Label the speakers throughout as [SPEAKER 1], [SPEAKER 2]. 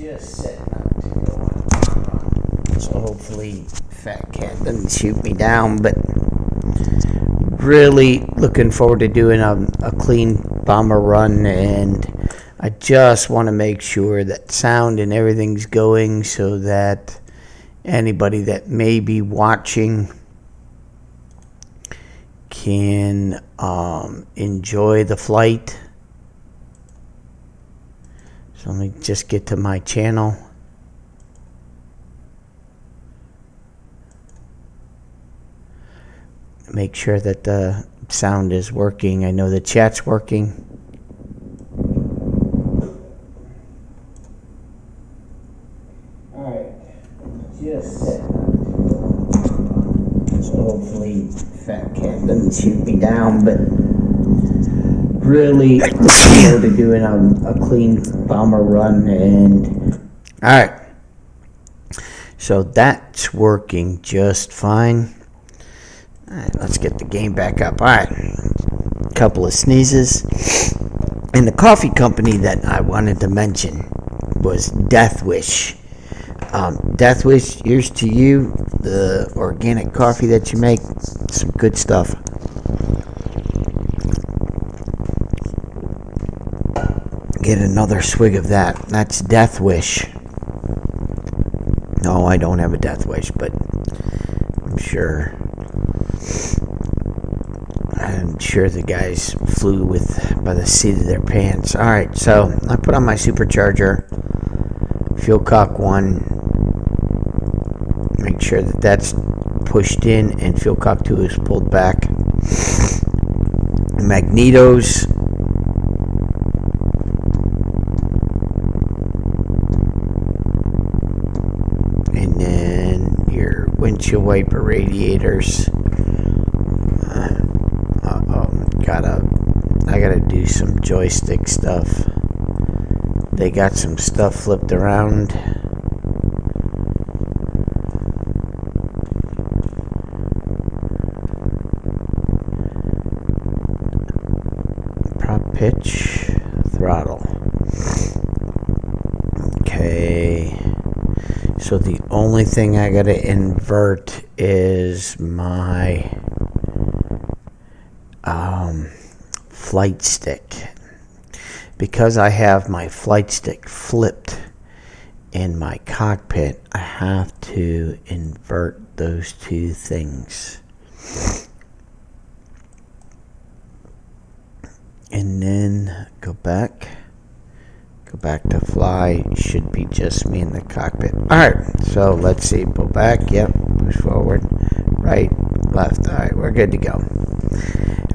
[SPEAKER 1] just setting up to go on a run. So hopefully Fat Cat doesn't shoot me down, but really looking forward to doing a clean bomber run, and I just want to make sure that sound and everything's going so that anybody that may be watching can enjoy the flight. So let me just get to my channel. Make sure that the sound is working. I know the chat's working. Alright, just setting up. So hopefully Fat Cat doesn't shoot me down, but really looking forward to doing a clean bomber run. And alright, so that's working just fine. Alright, let's get the game back up. Alright, a couple of sneezes. And the coffee company that I wanted to mention was Death Wish. Death Wish, here's to you, the organic coffee that you make. Some good stuff. Get another swig of that. That's Death Wish. No, I don't have a Death Wish, but I'm sure the guys flew by the seat of their pants. Alright, so I put on my supercharger, fuel cock 1, make sure that that's pushed in, and fuel cock 2 is pulled back. Magnetos, and then your windshield wiper radiators. I gotta do some joystick stuff. They got some stuff flipped around. Prop pitch, throttle. Okay. So the only thing I gotta invert is my flight stick, because I have my flight stick flipped in my cockpit. I have to invert those two things, and then go back to fly. Should be just me in the cockpit. Alright, so let's see. Pull back, yep, push forward, right, left. Alright, we're good to go.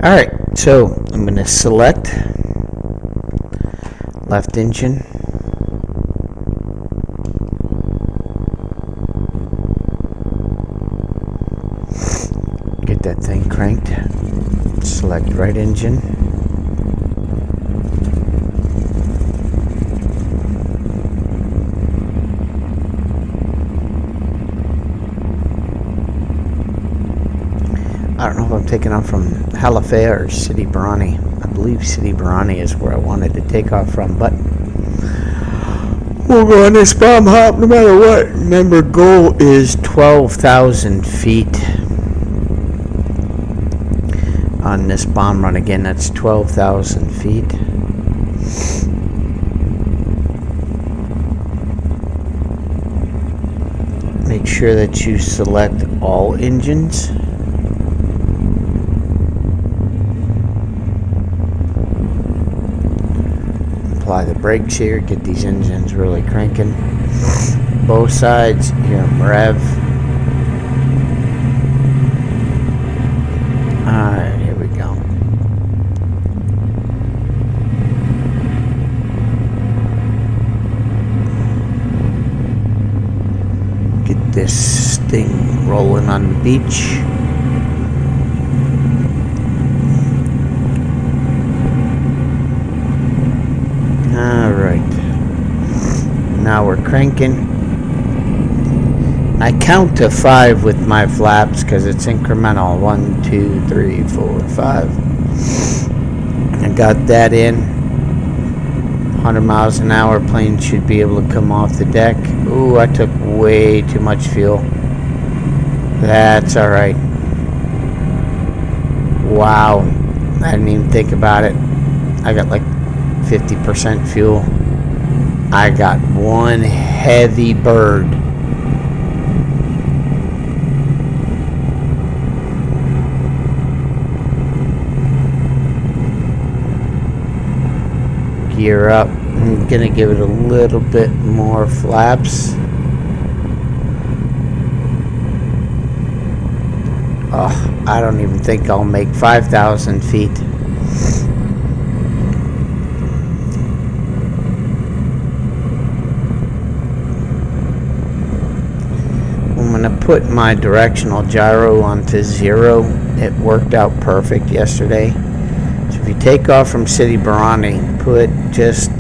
[SPEAKER 1] Alright, so I'm going to select left engine. Get that thing cranked. Select right engine. I don't know if I'm taking off from Halifax or City Brani. I believe City Brani is where I wanted to take off from, but we'll go on this bomb hop no matter what. Remember, goal is 12,000 feet on this bomb run. Again, that's 12,000 feet. Make sure that you select all engines. Apply the brakes here, get these engines really cranking. Both sides, hear them rev. Alright, here we go. Get this thing rolling on the beach. Alright, now we're cranking. I count to 5 with my flaps because it's incremental. 1, 2, 3, 4, 5. I got that in. 100 miles an hour, plane should be able to come off the deck. Ooh, I took way too much fuel. That's alright. Wow. I didn't even think about it. I got like 50% fuel. I got one heavy bird. Gear up. I'm gonna give it a little bit more flaps. Oh, I don't even think I'll make 5,000 feet. I'm gonna put my directional gyro onto 0. It worked out perfect yesterday. So if you take off from City Barani, just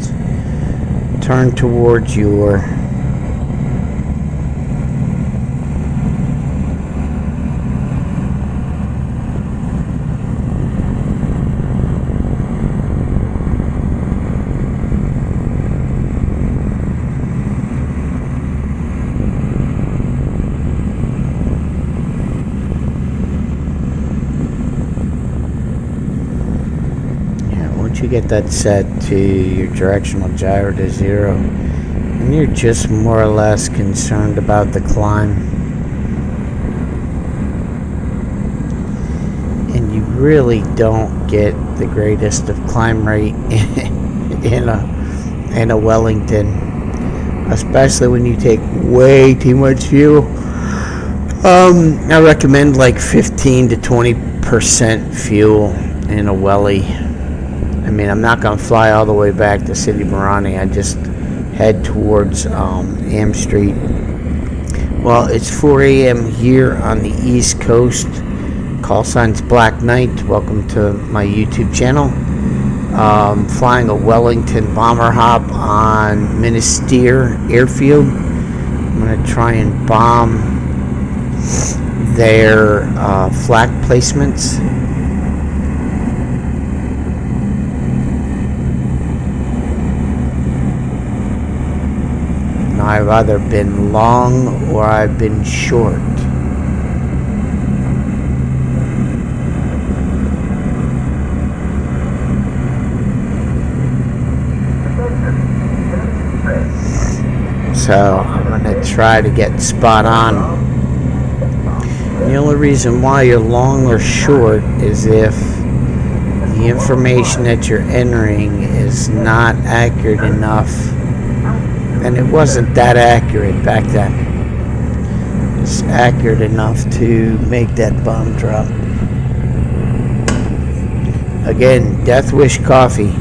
[SPEAKER 1] turn towards your you get that set to your directional gyro to 0, and you're just more or less concerned about the climb, and you really don't get the greatest of climb rate in a Wellington, especially when you take way too much fuel. I recommend like 15 to 20% fuel in a welly. I mean, I'm not going to fly all the way back to City Barani. I just head towards Am Street. Well, it's 4 a.m. here on the East Coast. Call sign's Black Knight. Welcome to my YouTube channel. Flying a Wellington bomber hop on Minister Airfield. I'm going to try and bomb their flak placements. I've either been long or I've been short. So I'm going to try to get spot on. The only reason why you're long or short is if the information that you're entering is not accurate enough. And it wasn't that accurate back then. It's accurate enough to make that bomb drop. Again, Death Wish Coffee.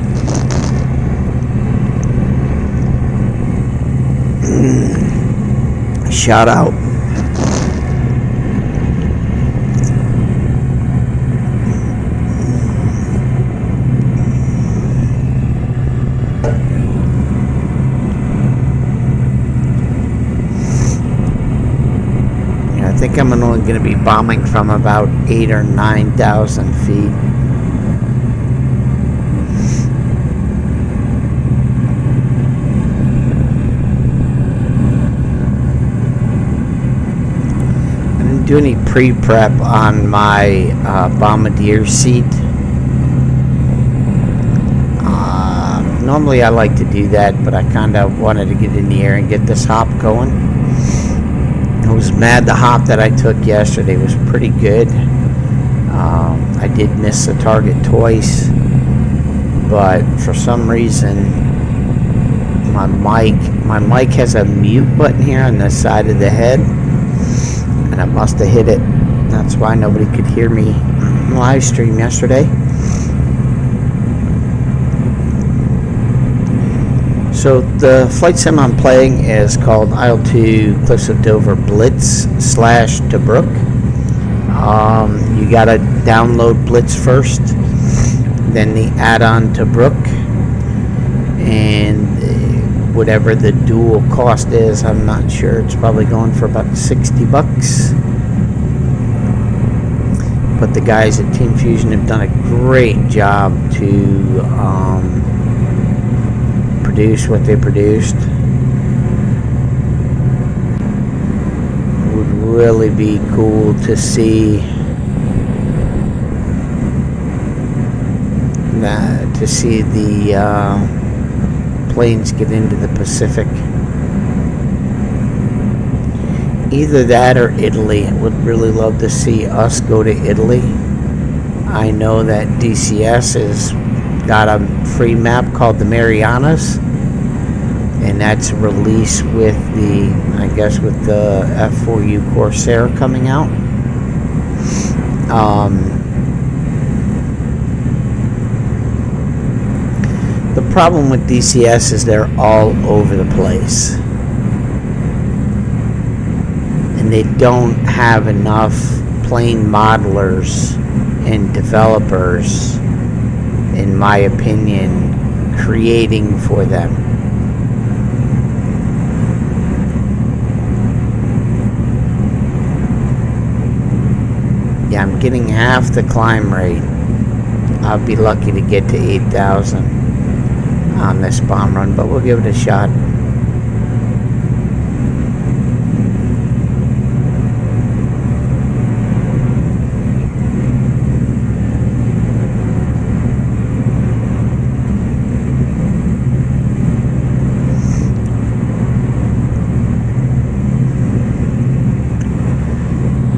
[SPEAKER 1] Shout out. I think I'm only going to be bombing from about 8,000 or 9,000 feet. I didn't do any pre-prep on my bombardier seat. Normally I like to do that, but I kind of wanted to get in the air and get this hop going. I was mad the hop that I took yesterday was pretty good. I did miss the target twice, but for some reason my mic has a mute button here on the side of the head, and I must have hit it. That's why nobody could hear me live stream yesterday. So the flight sim I'm playing is called il2 Cliffs of Dover Blitz / Tobruk. You gotta download Blitz first, then the add-on Tobruk, and whatever the dual cost is, I'm not sure. It's probably going for about 60 bucks. But the guys at Team Fusion have done a great job to produce what they produced. It would really be cool to see the planes get into the Pacific. Either that or Italy. I would really love to see us go to Italy. I know that DCS has got a free map called the Marianas, and that's a release with the F4U Corsair coming out. The problem with DCS is they're all over the place, and they don't have enough plane modelers and developers, in my opinion, creating for them. Yeah, I'm getting half the climb rate. I'll be lucky to get to 8,000 on this bomb run, but we'll give it a shot.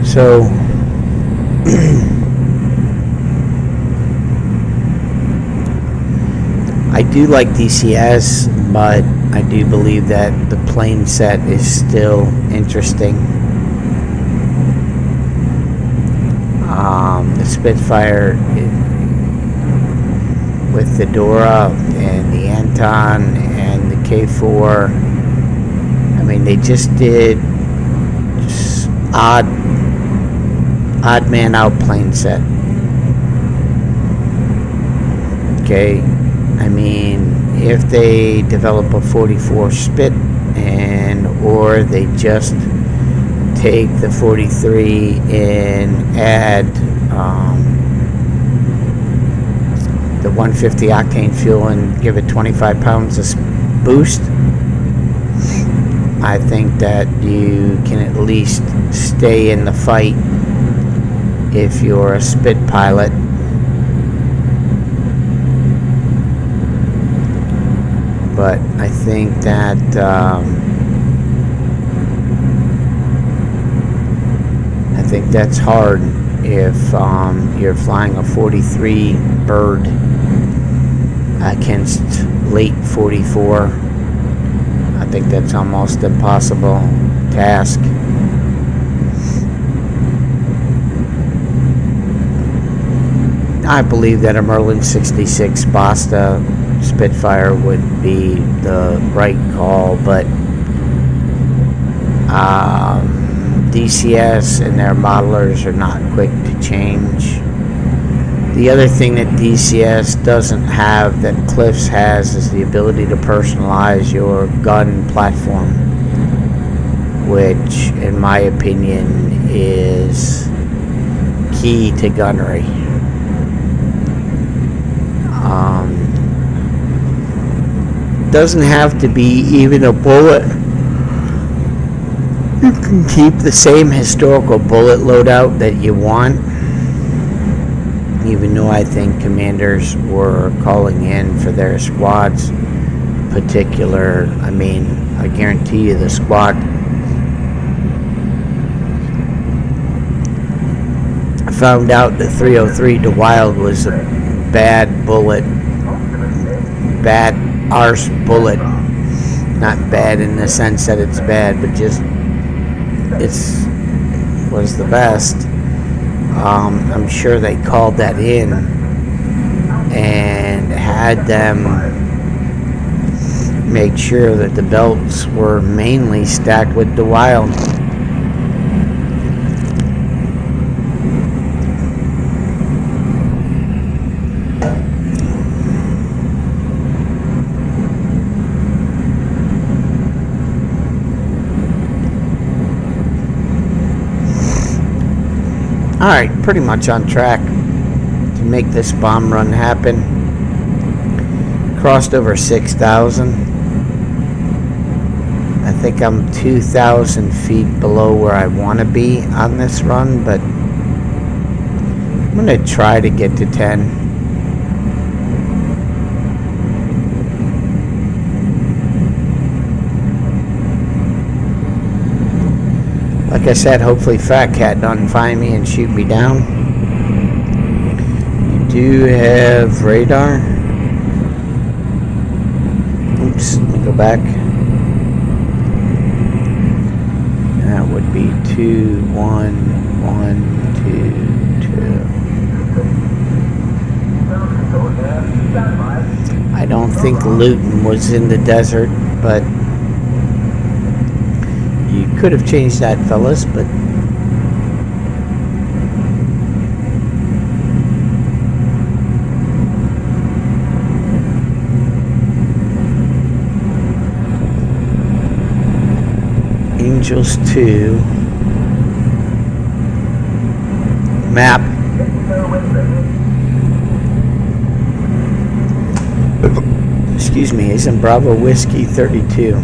[SPEAKER 1] So I do like DCS, but I do believe that the plane set is still interesting. The Spitfire with the Dora and the Anton and the K4, I mean, they just did just odd man out plane set. Okay, I mean, if they develop a 44 Spit or they just take the 43 and add the 150 octane fuel and give it 25 pounds of boost, I think that you can at least stay in the fight if you're a Spit pilot. But I think that that's hard if you're flying a 43 bird against late 44. I think that's almost impossible task. I believe that a Merlin 66 Basta Spitfire would be the right call, but DCS and their modelers are not quick to change. The other thing that DCS doesn't have that Cliffs has is the ability to personalize your gun platform, which in my opinion is key to gunnery. Doesn't have to be even a bullet. You can keep the same historical bullet loadout that you want, even though I think commanders were calling in for their squads particular. I mean, I guarantee you the squad, I found out the 303 to Wild was a bad bullet, bad arse bullet. Not bad in the sense that it's bad, but just was the best. I'm sure they called that in and had them make sure that the belts were mainly stacked with the Wild. Alright, pretty much on track to make this bomb run happen. crossed over 6,000. I think I'm 2,000 feet below where I want to be on this run, but I'm going to try to get to 10. Like I said, hopefully Fat Cat doesn't find me and shoot me down. You do have radar. Oops, let me go back. That would be 2, 1, 1, 2, 2. I don't think Luton was in the desert, but you could have changed that, fellas, but Angels 2 map. Excuse me, he's in Bravo Whiskey 32.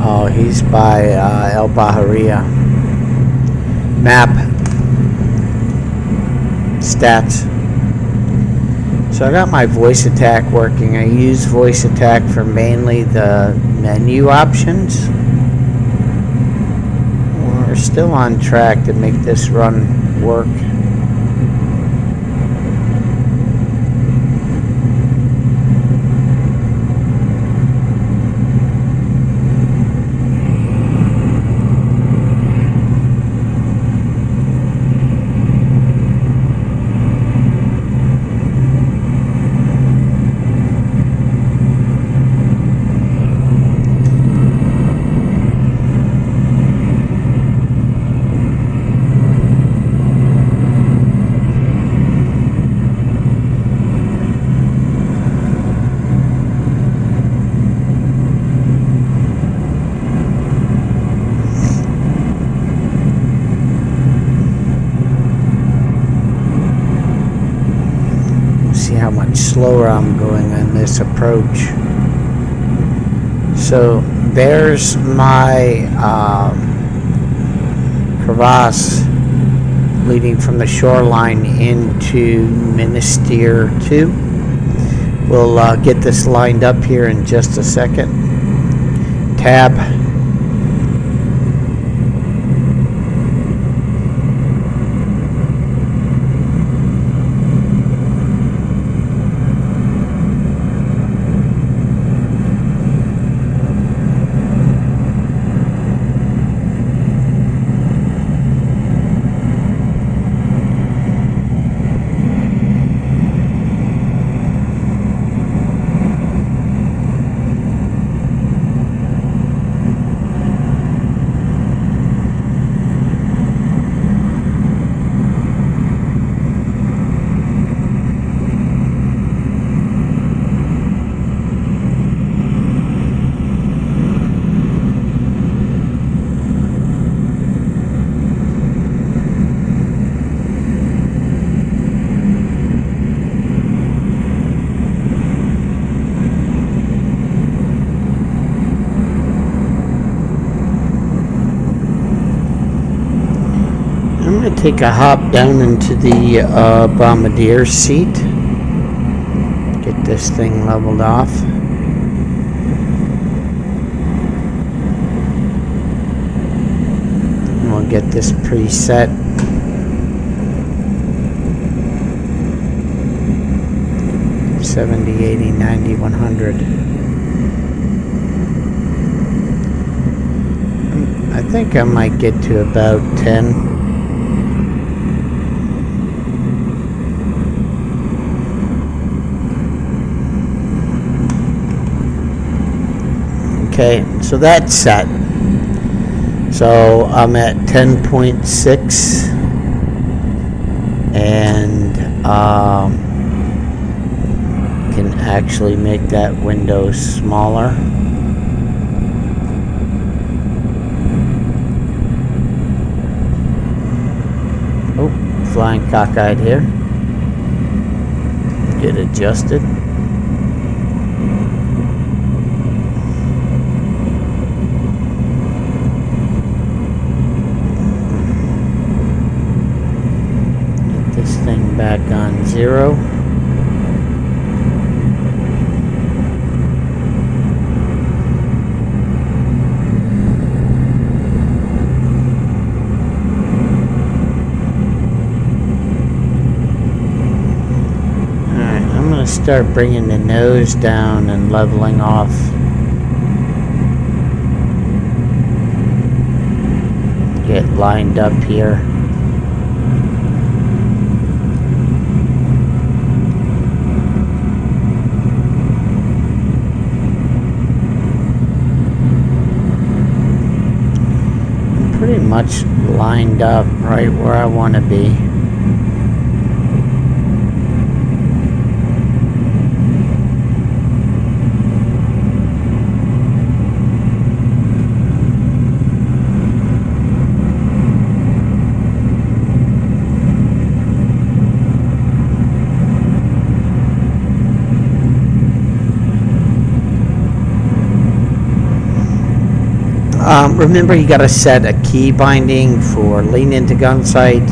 [SPEAKER 1] Oh, he's by El Bahariya. Map. Stats. So I got my voice attack working. I use voice attack for mainly the menu options. We're still on track to make this run work. How much slower I'm going on this approach. So there's my crevasse leading from the shoreline into Minister 2. We'll get this lined up here in just a second. Tab. I'm going to take a hop down into the bombardier seat. Get this thing leveled off. And we'll get this preset. $70, $80, $90, $100. I think I might get to about 10. Okay, so that's set. So I'm at 10.6 and can actually make that window smaller. flying cockeyed here. Get adjusted. Get this thing back on 0. Start bringing the nose down and leveling off. Get lined up here. I'm pretty much lined up right where I want to be. Remember, you got to set a key binding for lean into gun sight.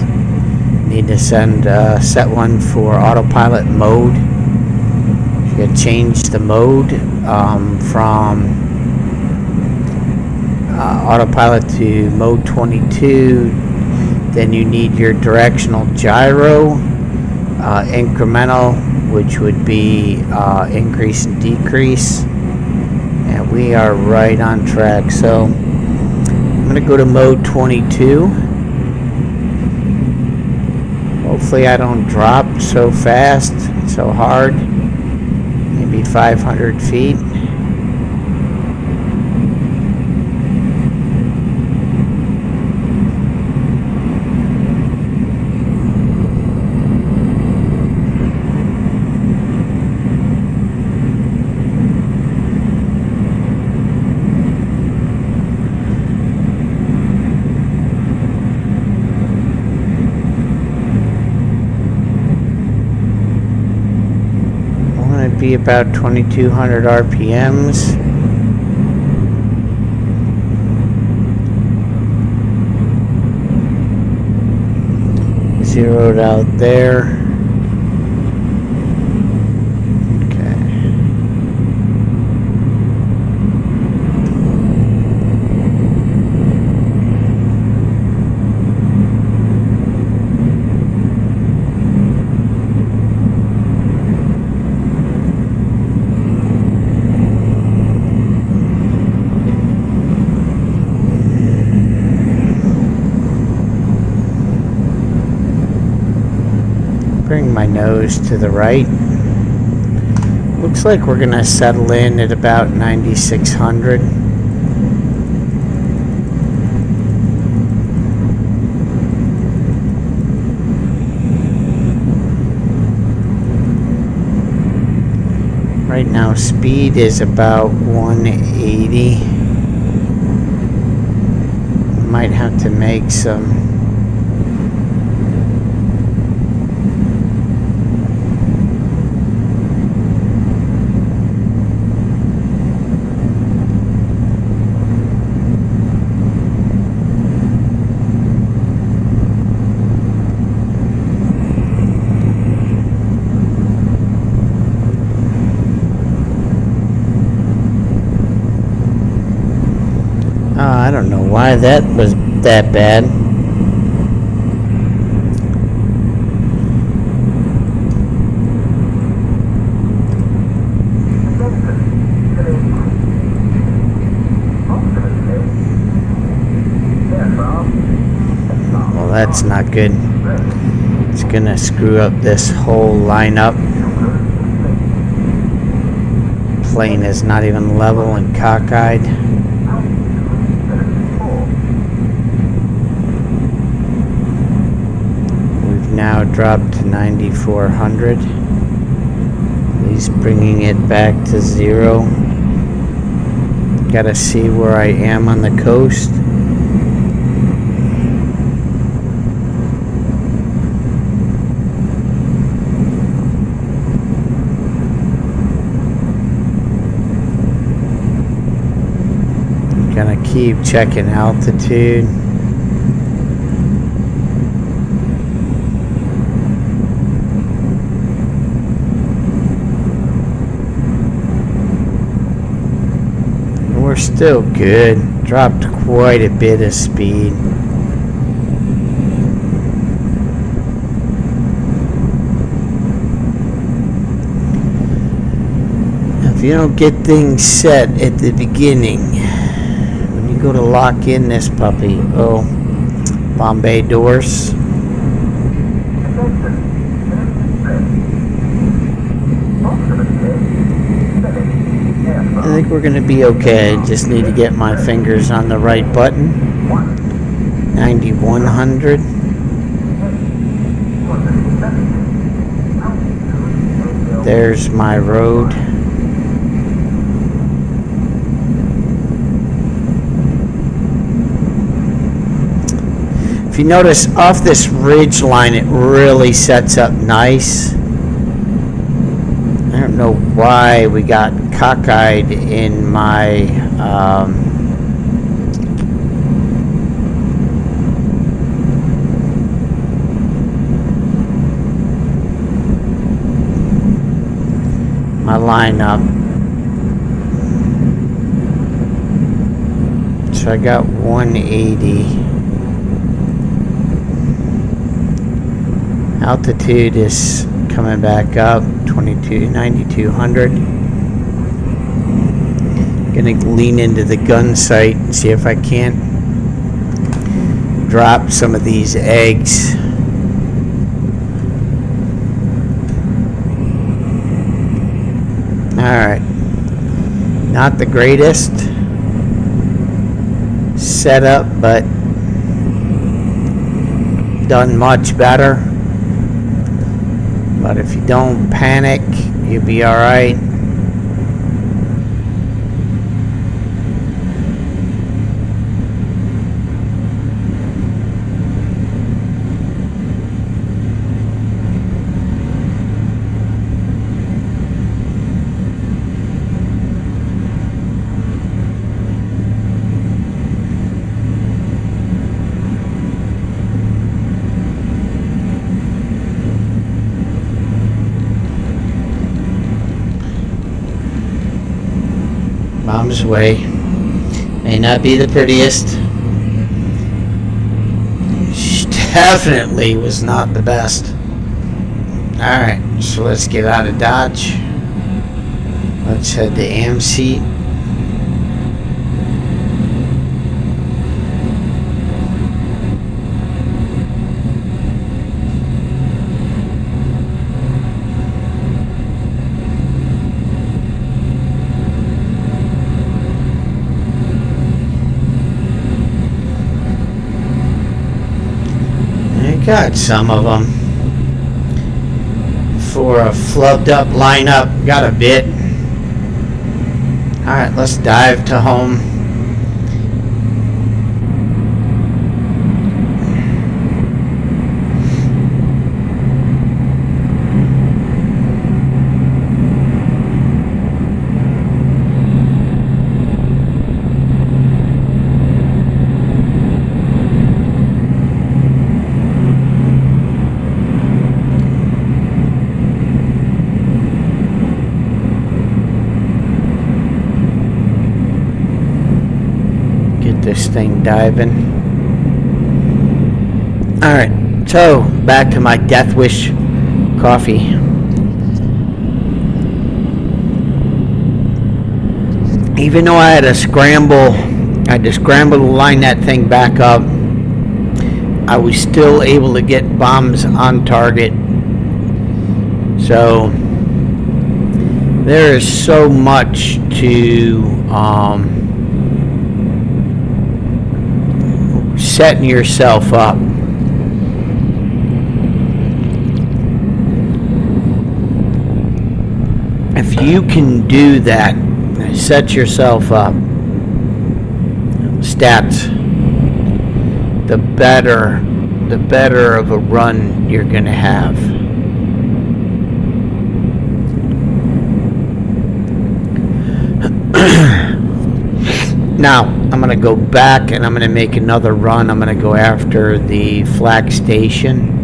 [SPEAKER 1] Need to set one for autopilot mode. You got to change the mode from autopilot to mode 22. Then you need your directional gyro, incremental, which would be increase and decrease. And we are right on track. So I'm going to go to mode 22. Hopefully I don't drop so fast, so hard. Maybe 500 feet. Be about 2200 RPMs. Zeroed out there. Bring my nose to the right. Looks like we're gonna settle in at about 9600. Right now speed is about 180. Might have to make some I don't know why that was that bad. Well, that's not good. It's gonna screw up this whole lineup. Plane is not even level and cockeyed. Now dropped to 9400. He's bringing it back to 0. Gotta see where I am on the coast. Gonna keep checking altitude. We're still good. Dropped quite a bit of speed. If you don't get things set at the beginning, when you go to lock in this puppy, oh, Bombay doors. I think we're going to be okay. Just need to get my fingers on the right button. 9100. There's my road. If you notice, off this ridge line, it really sets up nice. I don't know why we got cockeyed in my my lineup. So I got 180. Altitude is coming back up, 9200. Gonna lean into the gun sight and see if I can't drop some of these eggs. Alright, not the greatest setup, but done much better. But if you don't panic, you'll be alright. Mom's way may not be the prettiest. She definitely was not the best. Alright, so let's get out of Dodge. Let's head to AMC. Got some of them. For a flubbed up lineup, got a bit. Alright, let's dive to home. This thing diving. Alright, so back to my Death Wish coffee. Even though I had to scramble to line that thing back up, I was still able to get bombs on target. So there is so much to setting yourself up. If you can do that, set yourself up, stats, the better of a run you're going to have. Now, I'm going to go back and I'm going to make another run. I'm going to go after the flag station.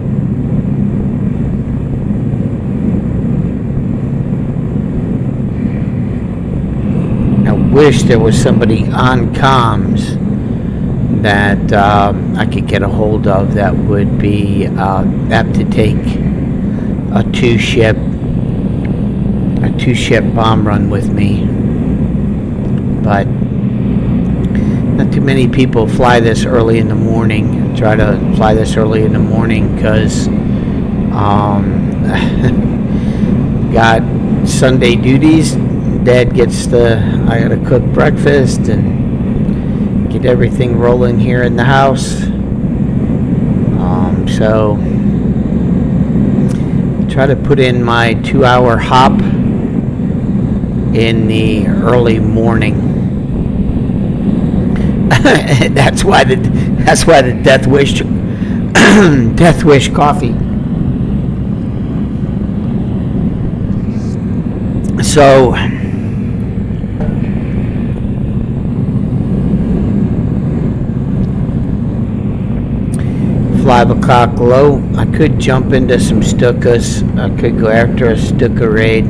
[SPEAKER 1] I wish there was somebody on comms that I could get a hold of that would be apt to take a two-ship bomb run with me. But not too many people fly this early in the morning. Try to fly this early in the morning because got Sunday duties. Dad gets I gotta cook breakfast and get everything rolling here in the house. So try to put in my 2-hour hop in the early morning. That's why the Death Wish coffee. So 5 o'clock low. I could jump into some Stukas. I could go after a Stuka raid.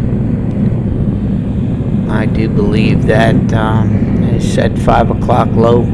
[SPEAKER 1] I do believe that it said 5 o'clock low.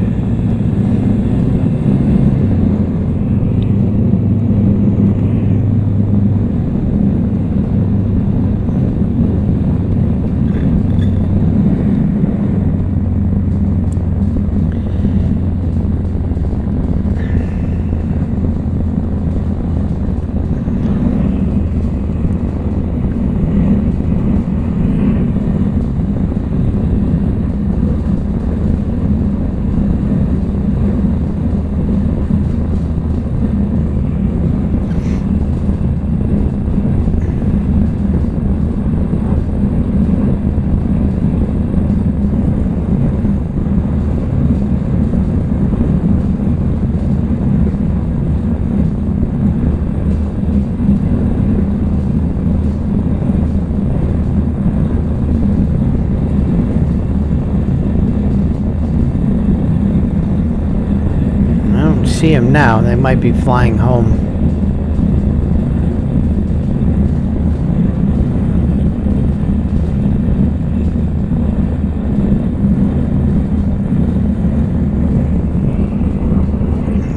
[SPEAKER 1] See them now. They might be flying home.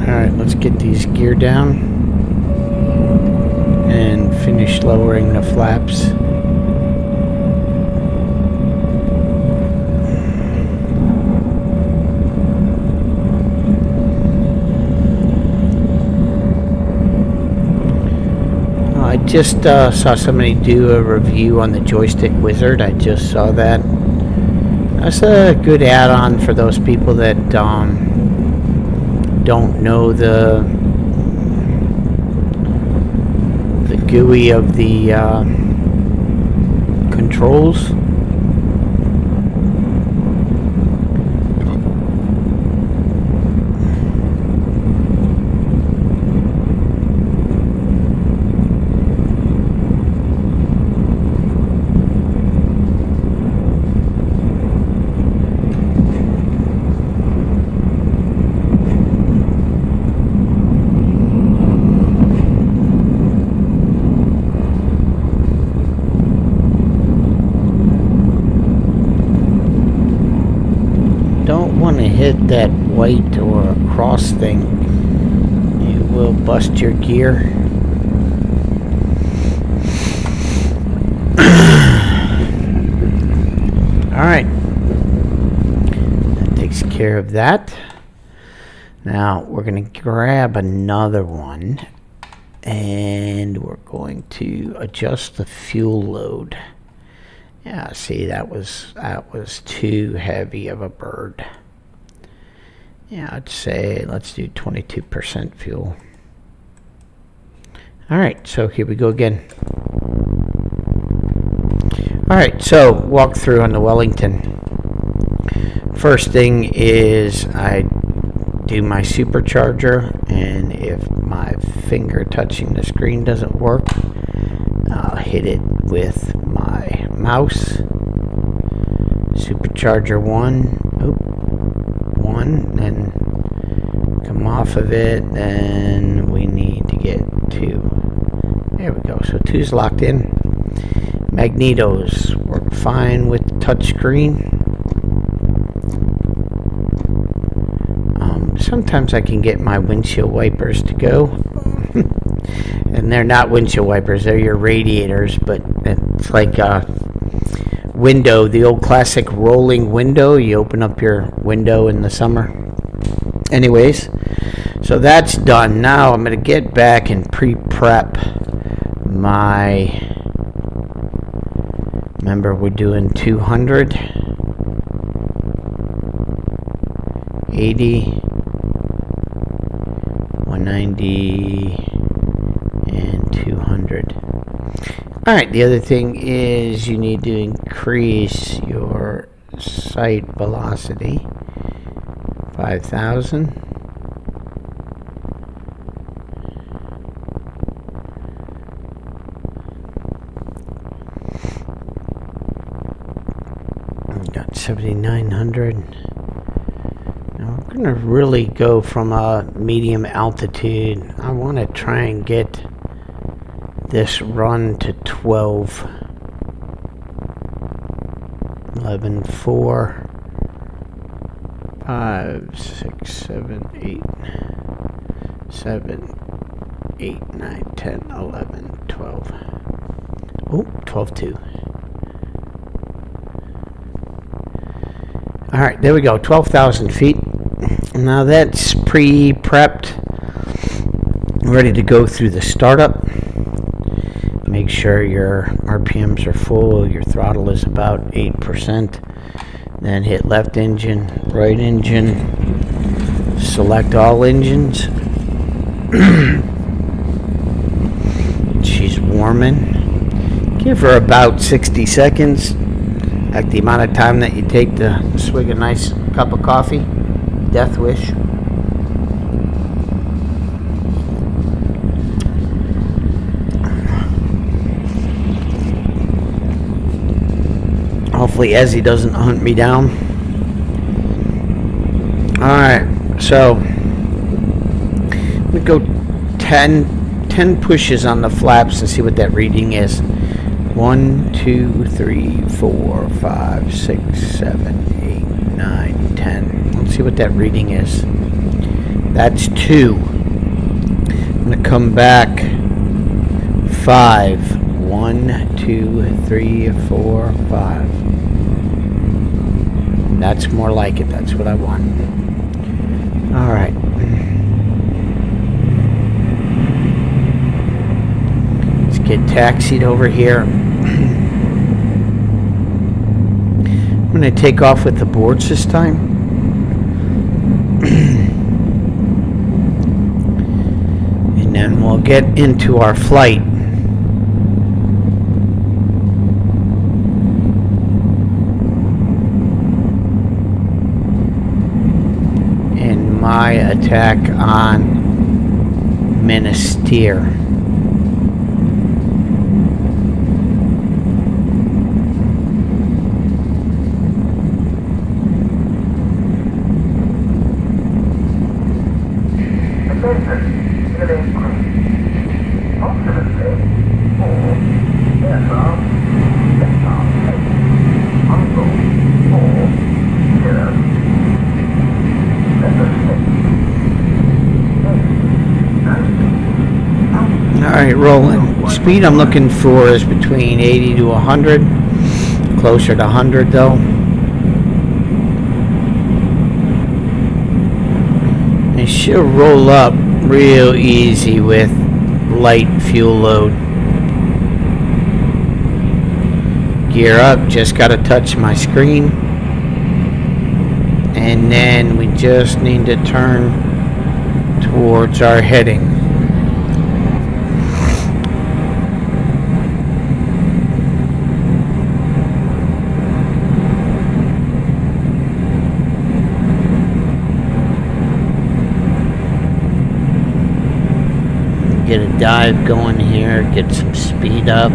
[SPEAKER 1] Alright, let's get these gear down and finish lowering the flaps. I just saw somebody do a review on the Joystick Wizard. I just saw that. That's a good add-on for those people that don't know the GUI of the controls. Hit that white or cross thing, you will bust your gear. Alright, that takes care of that. Now we're going to grab another one and we're going to adjust the fuel load. Yeah, see, that was too heavy of a bird. Yeah, I'd say let's do 22% fuel. Alright, so here we go again. Alright, so walk through on the Wellington. First thing is I do my supercharger, and if my finger touching the screen doesn't work, I'll hit it with my mouse. Supercharger 1. Oop. 1, and come off of it, and we need to get 2. There we go. So 2's locked in. Magnetos work fine with touchscreen. Sometimes I can get my windshield wipers to go. And they're not windshield wipers, they're your radiators, but it's like a window, the old classic rolling window. You open up your window in the summer. Anyways, so that's done. Now I'm going to get back and pre-prep my, remember we're doing 200, 80, 190, and 200. Alright, the other thing is you need to increase your sight velocity. 5,000. Got 7,900. Now we're gonna really go from a medium altitude. I want to try and get this run to 12. 11, 4. 5, 6, 7, 8, 7, 8, 9, 10, 11, 12. Oh, 12, 2. Alright, there we go. 12,000 feet. Now that's pre-prepped. Ready to go through the startup. Make sure your RPMs are full. Your throttle is about 8%. Then hit left engine, right engine, select all engines. She's warming. Give her about 60 seconds, like the amount of time that you take to swig a nice cup of coffee. Death wish. Hopefully Ezzy doesn't hunt me down. Alright, so we go 10 pushes on the flaps and see what that reading is. 1, 2, 3, 4, 5, 6, 7, 8, 9, 10. Let's see what that reading is. That's 2. I'm going to come back 5. 1, 2, 3, 4, 5. That's more like it. That's what I want. Alright. Let's get taxied over here. I'm going to take off with the boards this time. And then we'll get into our flight. My attack on Minister. Alright, rolling. Speed I'm looking for is between 80 to 100. Closer to 100 though. It should roll up real easy with light fuel load. Gear up, just gotta touch my screen. And then we just need to turn towards our heading. Get a dive going here, get some speed up.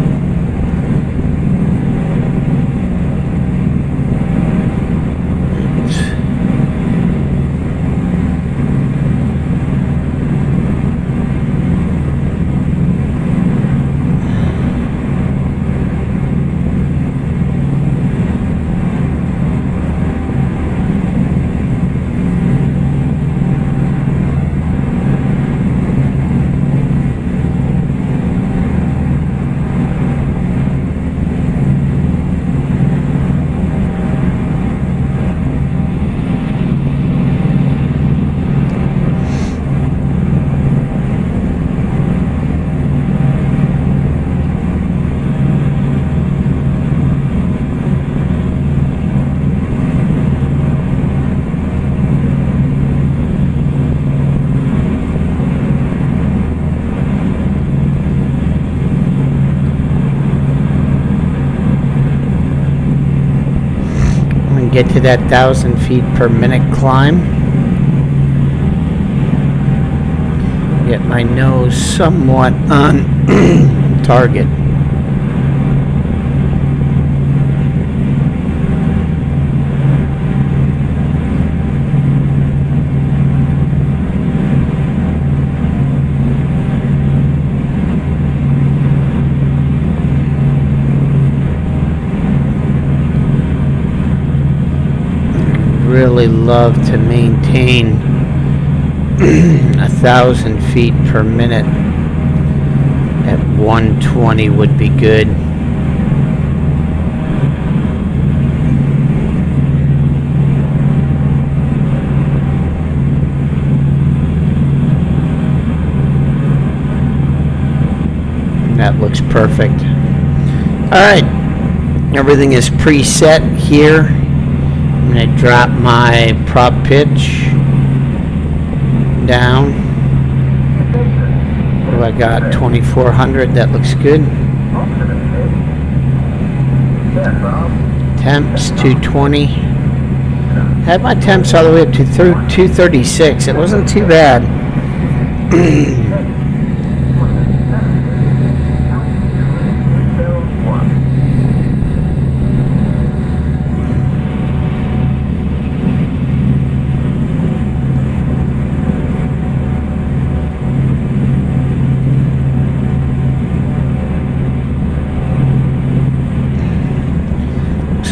[SPEAKER 1] get to that 1,000 feet per minute climb. Get my nose somewhat on target. Really love to maintain 1,000 feet per minute at 120 would be good. That looks perfect. Alright, everything is preset here. I'm going to drop my prop pitch down. Oh, I got 2,400. That looks good. Temps 220. Had my temps all the way up to 236. It wasn't too bad.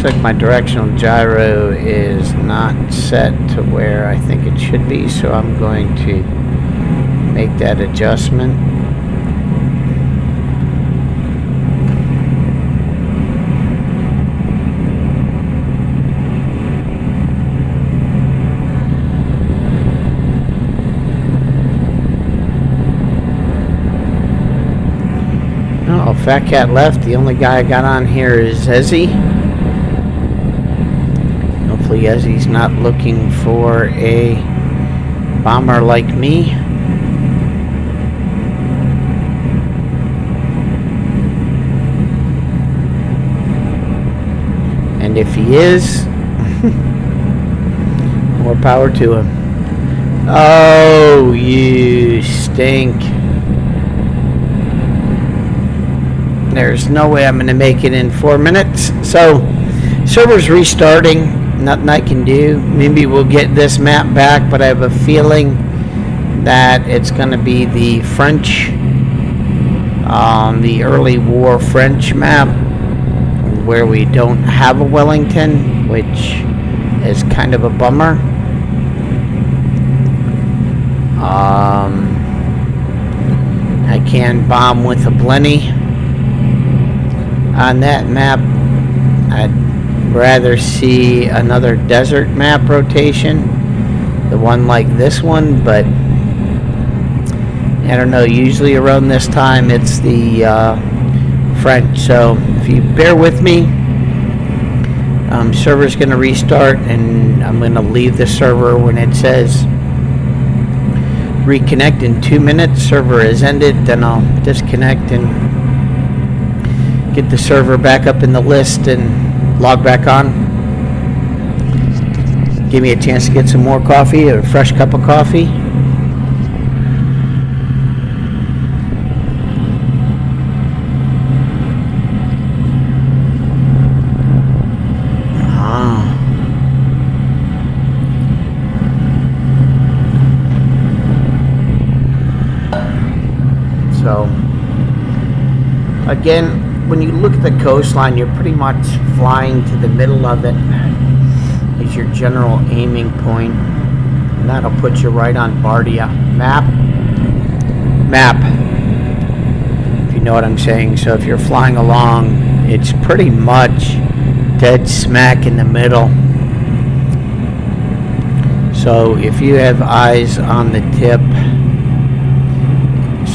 [SPEAKER 1] Looks like my directional gyro is not set to where I think it should be, so I'm going to make that adjustment. Oh, Fat Cat left. The only guy I got on here is Ezzy. Hopefully Ezzy's not looking for a bomber like me. And if he is, more power to him. Oh, you stink. There's no way I'm going to make it in 4 minutes. So, server's restarting. Nothing I can do. Maybe we'll get this map back, but I have a feeling that it's going to be the French, the early war French map, where we don't have a Wellington, which is kind of a bummer. I can bomb with a Blenny on that map. I'd rather see another desert map rotation, the one like this one, but I don't know, usually around this time it's the French. So if you bear with me, server's going to restart, and I'm going to leave the server when it says reconnect in 2 minutes. Server is ended. Then I'll disconnect and get the server back up in the list and log back on. Give me a chance to get some more coffee, a fresh cup of coffee. So, again, when you look at the coastline, you're pretty much flying to the middle of it is your general aiming point, and that'll put you right on Bardia. Map, if you know what I'm saying. So if you're flying along, it's pretty much dead smack in the middle. So if you have eyes on the tip,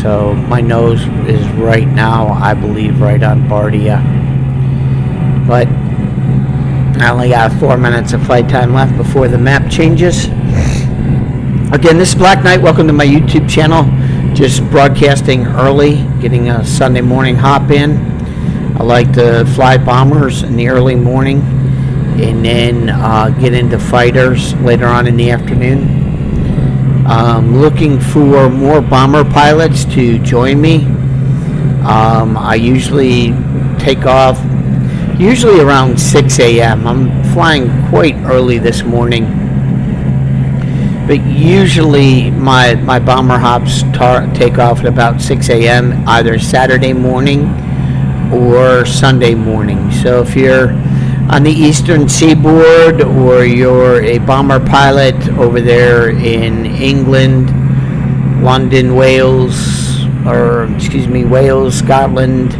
[SPEAKER 1] so my nose is right now, I believe, right on Bardia. But I only got 4 minutes of flight time left before the map changes. Again, this is Black Knight. Welcome to my YouTube channel. Just broadcasting early, getting a Sunday morning hop in. I like to fly bombers in the early morning and then get into fighters later on in the afternoon. Looking for more bomber pilots to join me. I usually take off usually around 6 a.m. I'm flying quite early this morning, but usually my bomber hops take off at about 6 a.m. either Saturday morning or Sunday morning. So if you're on the eastern seaboard, or you're a bomber pilot over there in England, London, Wales, Scotland,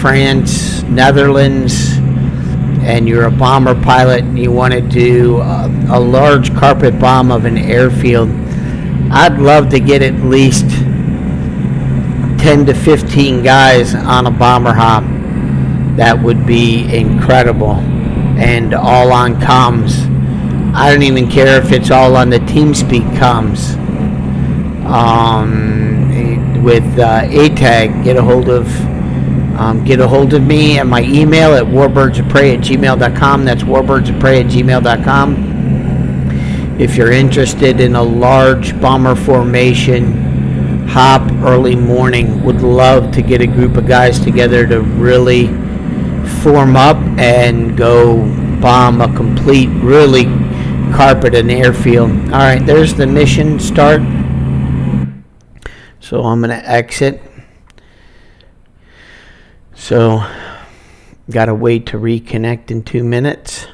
[SPEAKER 1] France, Netherlands, and you're a bomber pilot and you want to do a large carpet bomb of an airfield, I'd love to get at least 10 to 15 guys on a bomber hop. That would be incredible, and all on comms. I don't even care if it's all on the TeamSpeak comms. With ATAG, get a hold of me at my email at warbirdsofprey@gmail.com. That's warbirdsofprey@gmail.com. If you're interested in a large bomber formation hop early morning, would love to get a group of guys together to really form up and go bomb a complete, really carpet an airfield. All right, there's the mission start. So I'm going to exit. So got to wait to reconnect in 2 minutes.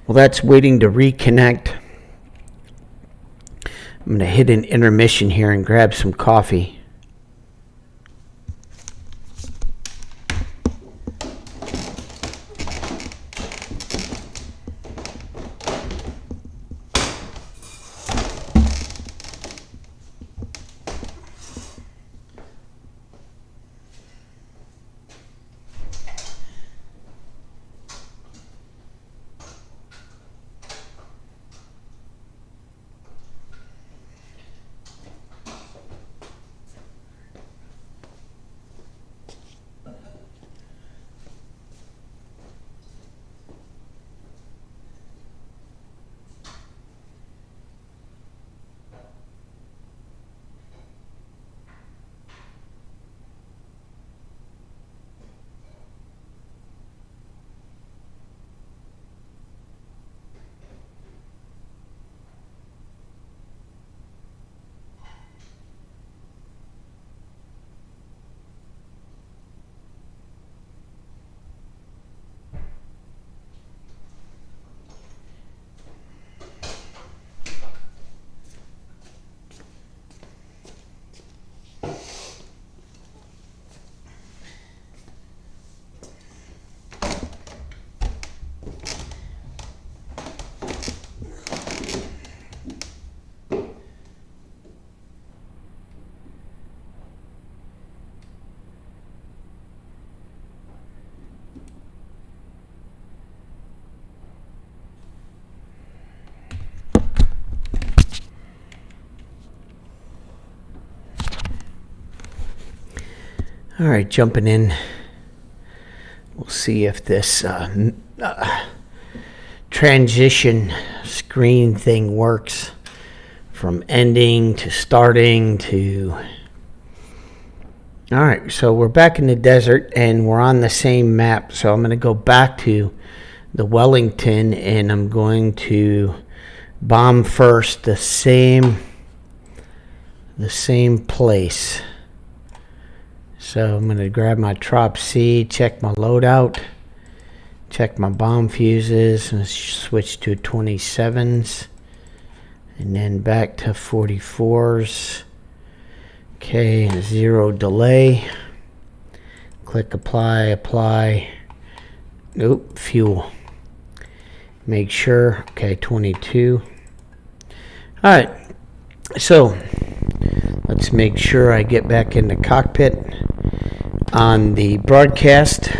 [SPEAKER 1] Well, that's waiting to reconnect. I'm going to hit an intermission here and grab some coffee. All right, jumping in. We'll see if this transition screen thing works from ending to starting to... All right, so we're back in the desert and we're on the same map. So I'm going to go back to the Wellington and I'm going to bomb first the same place. So I'm going to grab my Trop C, check my loadout, check my bomb fuses, and switch to 27s, and then back to 44s. Okay, 0 delay. Click apply. Nope, fuel. Make sure, okay, 22. All right, so let's make sure I get back in the cockpit on the broadcast.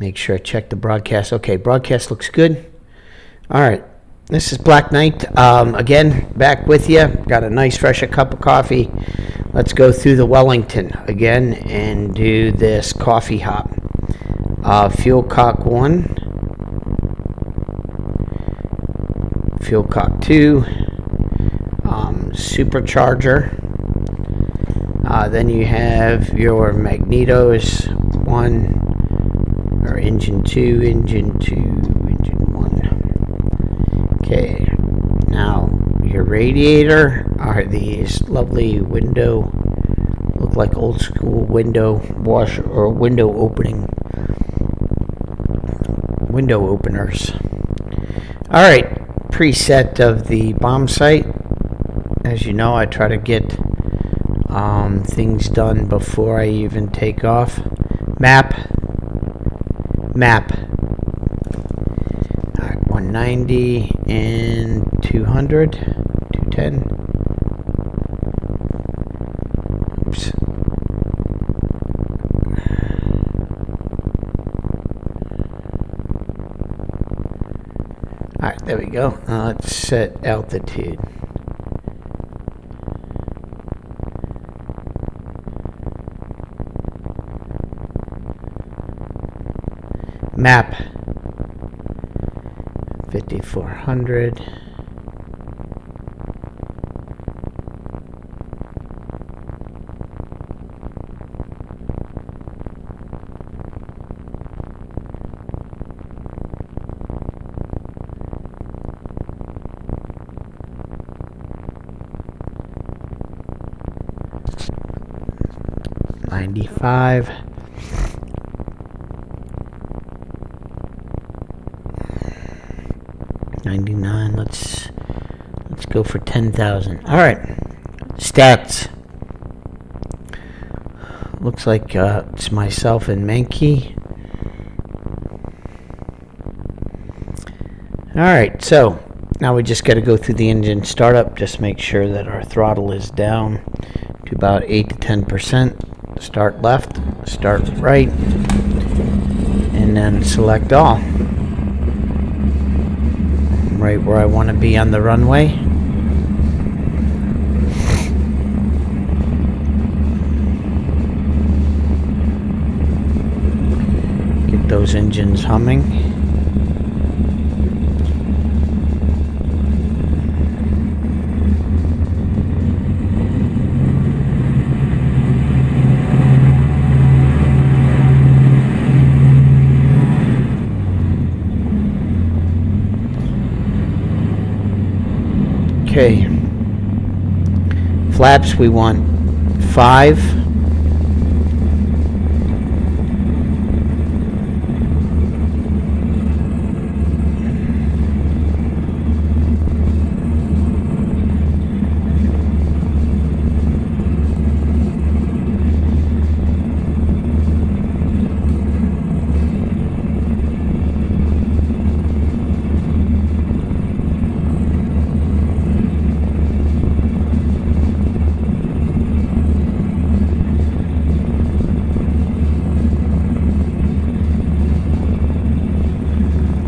[SPEAKER 1] Make sure I check the broadcast. Okay, broadcast looks good. All right, this is Black Knight. Again, back with you. Got a nice fresh cup of coffee. Let's go through the Wellington again and do this coffee hop. Fuel cock 1, fuel cock 2, supercharger. Then you have your magnetos 1, or engine 2, engine 2, engine 1. Okay, now your radiator are these lovely window, look like old school window washer or window openers. All right, preset of the bomb sight. As you know, I try to get things done before I even take off. Map. All right, 190 and 200, 210. Oops. All right, there we go. Let's set altitude. Map 5400. $95. 99. Let's go for 10,000. All right, stats. Looks like it's myself and Mankey. All right, so now we just got to go through the engine startup. Just make sure that our throttle is down to about 8 to 10%. Start left, start right, and then select all. Right where I want to be on the runway. Get those engines humming. Okay, flaps we want 5.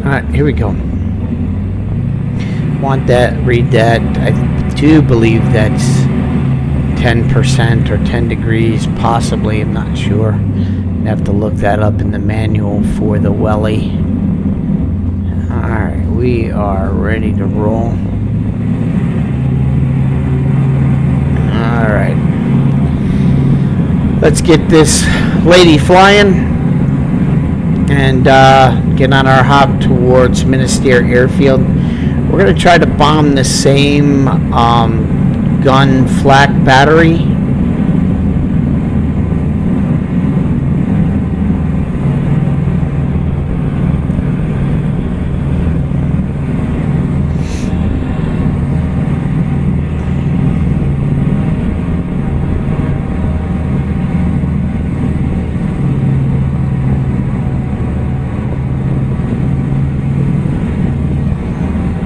[SPEAKER 1] Alright, here we go. Want that, read that. I do believe that's 10% or 10 degrees, possibly, I'm not sure. I have to look that up in the manual for the Welly. Alright, we are ready to roll. Alright. Let's get this lady flying and get on our hop towards Minister Airfield. We're going to try to bomb the same gun flak battery.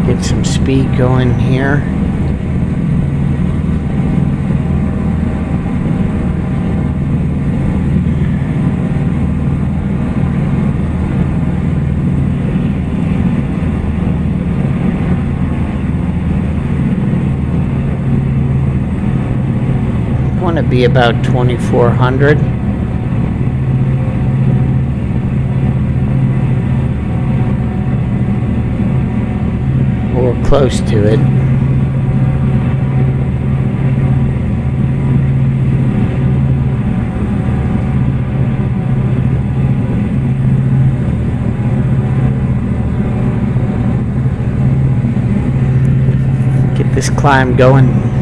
[SPEAKER 1] Get some speed going here. want to be about 2,400. Or close to it. Get this climb going.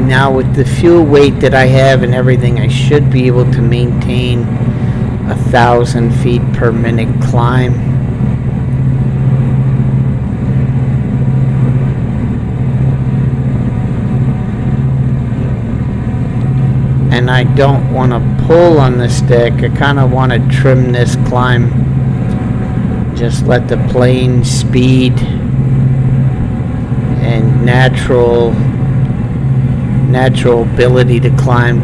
[SPEAKER 1] Now with the fuel weight that I have and everything, I should be able to maintain 1,000 feet per minute climb. And I don't want to pull on the stick. I kind of want to trim this climb. Just let the plane speed and natural ability to climb.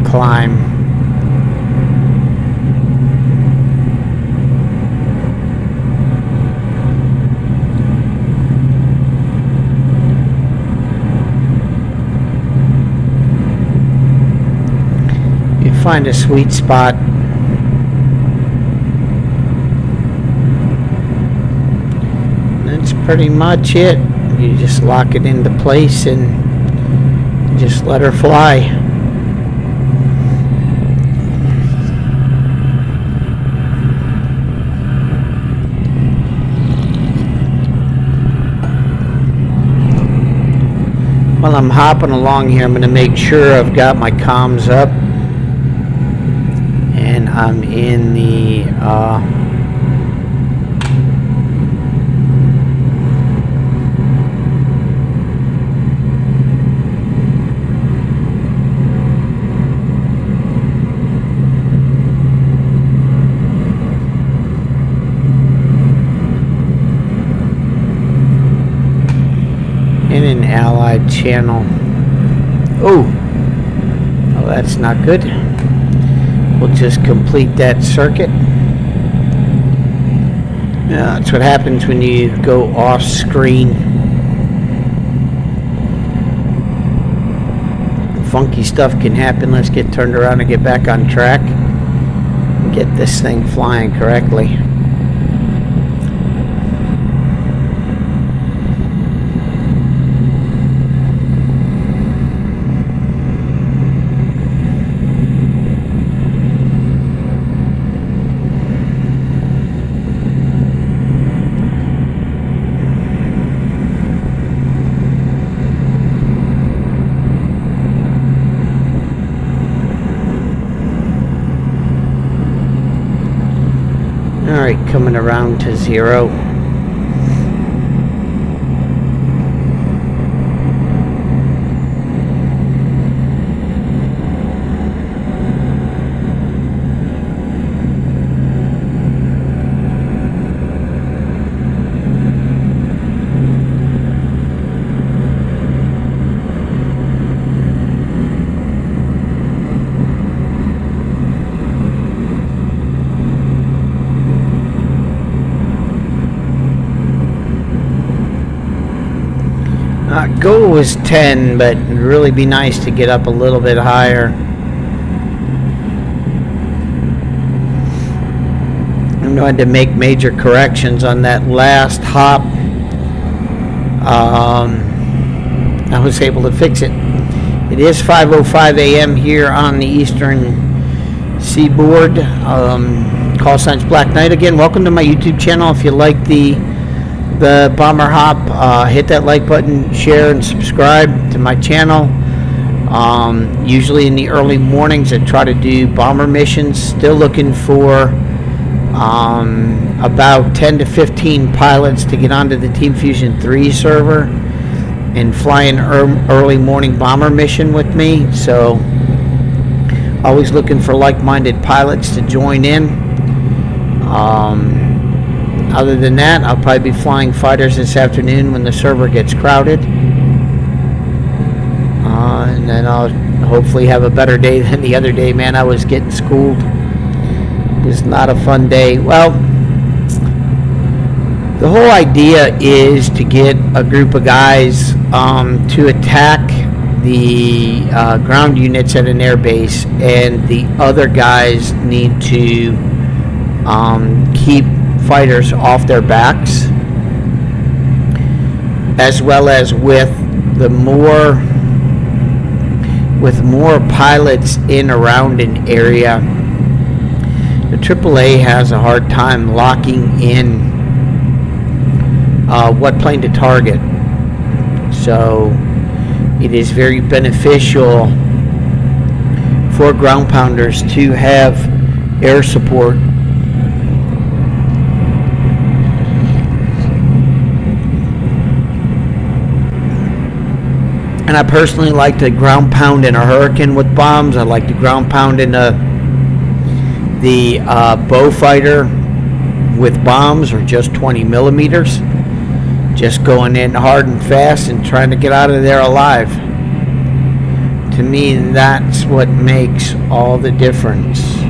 [SPEAKER 1] You find a sweet spot. That's pretty much it. You just lock it into place and just let her fly. While I'm hopping along here, I'm going to make sure I've got my comms up and I'm in the in an allied channel. Oh, that's not good. We'll just complete that circuit. Yeah, that's what happens when you go off screen. Funky stuff can happen. Let's get turned around and get back on track and get this thing flying correctly. Alright, coming around to 0. Goal was 10, but it'd really be nice to get up a little bit higher. I had to make major corrections on that last hop. I was able to fix it. It is 5:05 a.m. here on the eastern seaboard. Call signs Black Knight again. Welcome to my YouTube channel. If you like the bomber hop, hit that like button, share and subscribe to my channel. Usually in the early mornings I try to do bomber missions. Still looking for about 10 to 15 pilots to get onto the Team Fusion 3 server and fly an early morning bomber mission with me. So always looking for like-minded pilots to join in. Other than that, I'll probably be flying fighters this afternoon when the server gets crowded. And then I'll hopefully have a better day than the other day. Man, I was getting schooled. It was not a fun day. Well, The whole idea is to get a group of guys to attack the ground units at an air base, and the other guys need to keep fighters off their backs, as well as with more pilots in around an area. The AAA has a hard time locking in what plane to target, so it is very beneficial for ground pounders to have air support. And I personally like to ground pound in a Hurricane with bombs. I like to ground pound in the bow fighter with bombs, or just 20 millimeters. Just going in hard and fast and trying to get out of there alive. To me, that's what makes all the difference.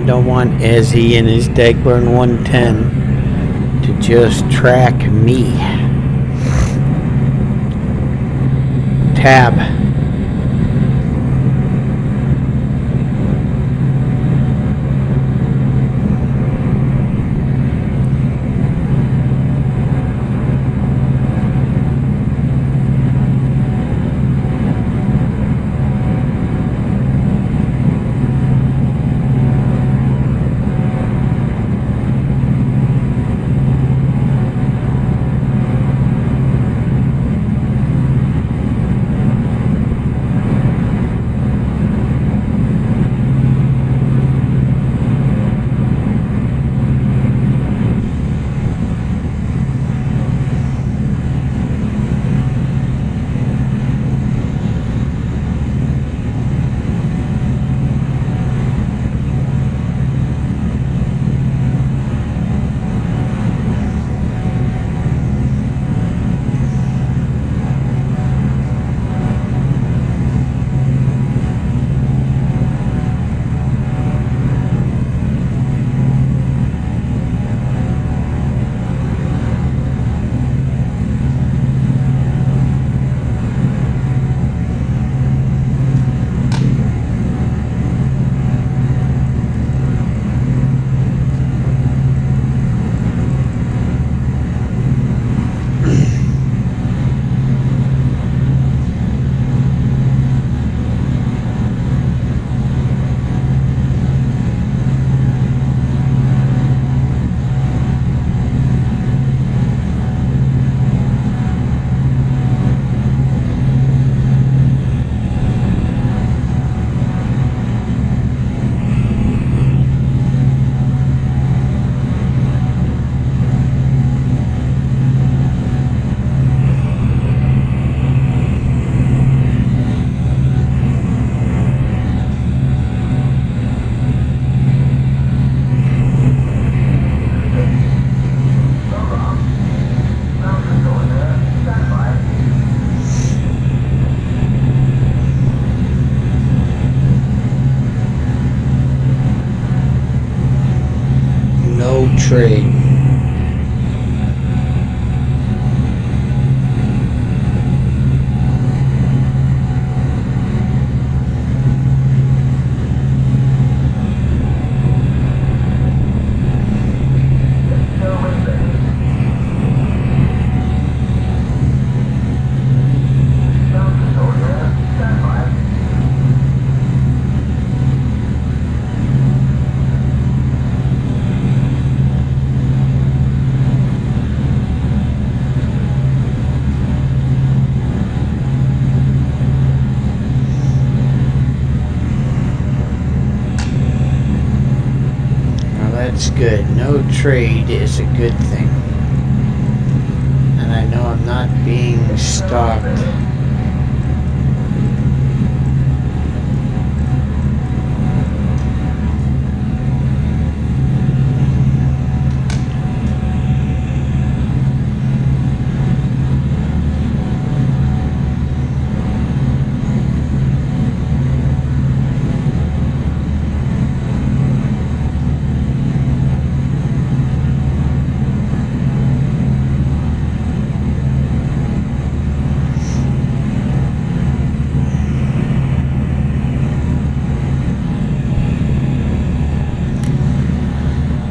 [SPEAKER 1] Don't want Ezzy and his Dagburn 110 to just track me. Tab. Trade. That's good. No trade is a good thing. And I know I'm not being stalked.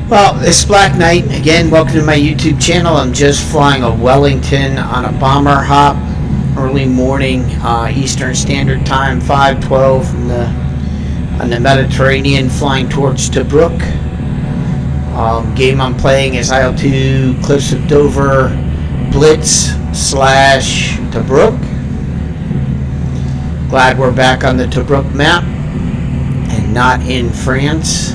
[SPEAKER 1] Well, this is Black Knight. Again, welcome to my YouTube channel. I'm just flying a Wellington on a bomber hop. Early morning, Eastern Standard Time, 5:12 on the Mediterranean, flying towards Tobruk. Game I'm playing is il2 Cliffs of Dover Blitz / Tobruk. Glad we're back on the Tobruk map and not in France.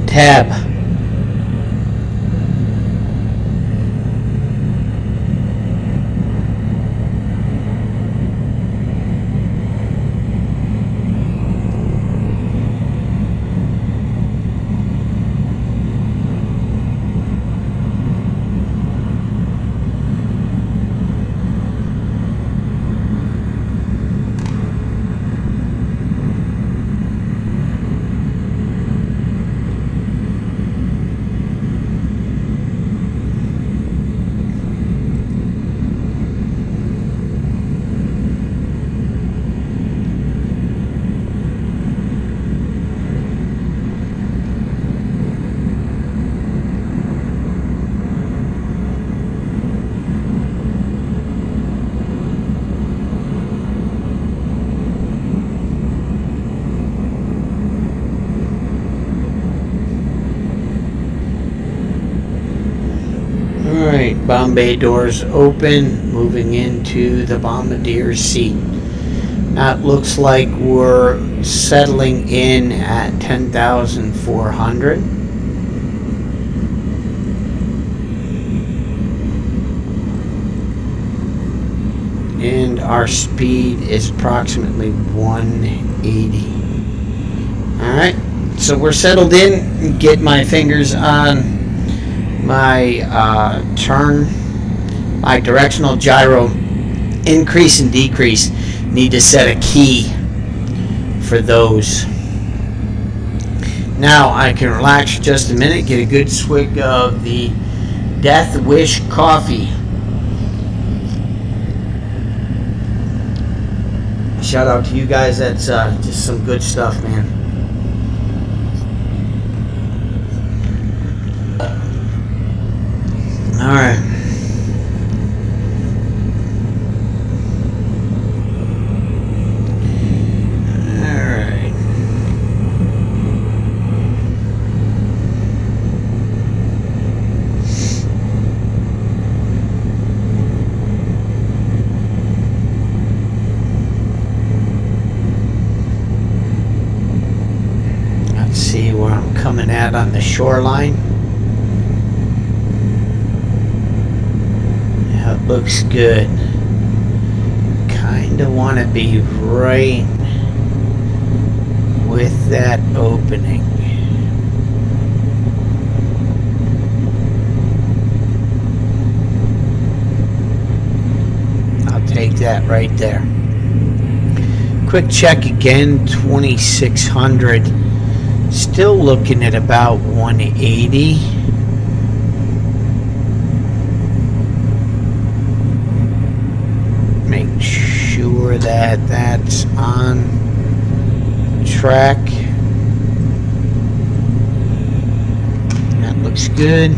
[SPEAKER 1] Tab. Bomb bay doors open, moving into the bombardier's seat. Now it looks like we're settling in at 10,400. And our speed is approximately 180. Alright, so we're settled in. Get my fingers on my my directional gyro increase and decrease. Need to set a key for those. Now I can relax for just a minute, get a good swig of the Death Wish coffee. Shout out to you guys. That's just some good stuff, man. All right. See where I'm coming at on the shoreline. Yeah, it looks good. Kind of want to be right with that opening. I'll take that right there. Quick check again, 2600. Still looking at about 180. Make sure that that's on track. That looks good.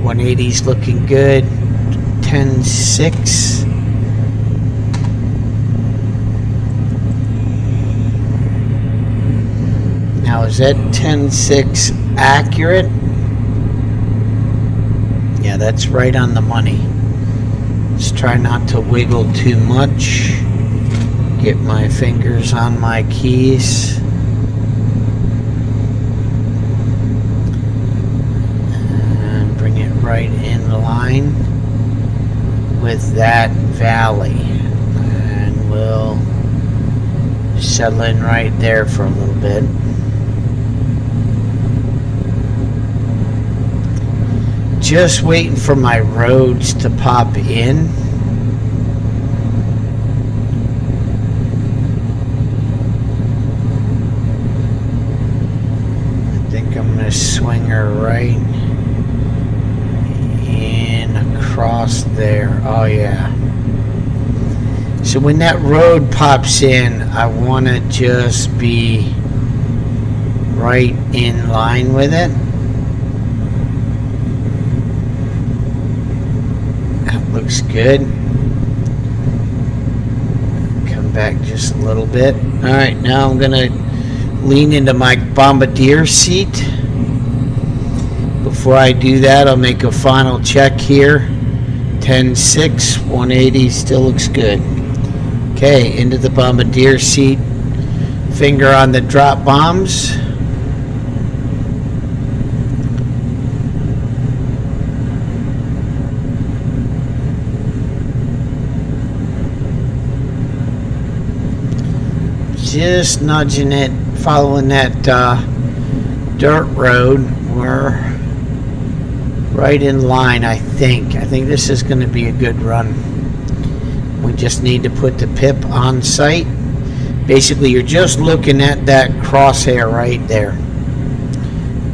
[SPEAKER 1] 180's looking good. 10.6. Now, is that 10.6 accurate? Yeah, that's right on the money. Let's try not to wiggle too much. Get my fingers on my keys. And bring it right in line with that valley. And we'll settle in right there for a little bit. Just waiting for my roads to pop in. I think I'm going to swing her right in across there. Oh yeah. So when that road pops in, I want to just be right in line with it. Looks good. Come back just a little bit. Alright, now I'm gonna lean into my bombardier seat. Before I do that, I'll make a final check here. 10.6, 180 still looks good. Okay, into the bombardier seat. Finger on the drop bombs. Just nudging it, following that dirt road. We're right in line, I think. I think this is going to be a good run. We just need to put the pip on sight. Basically, you're just looking at that crosshair right there.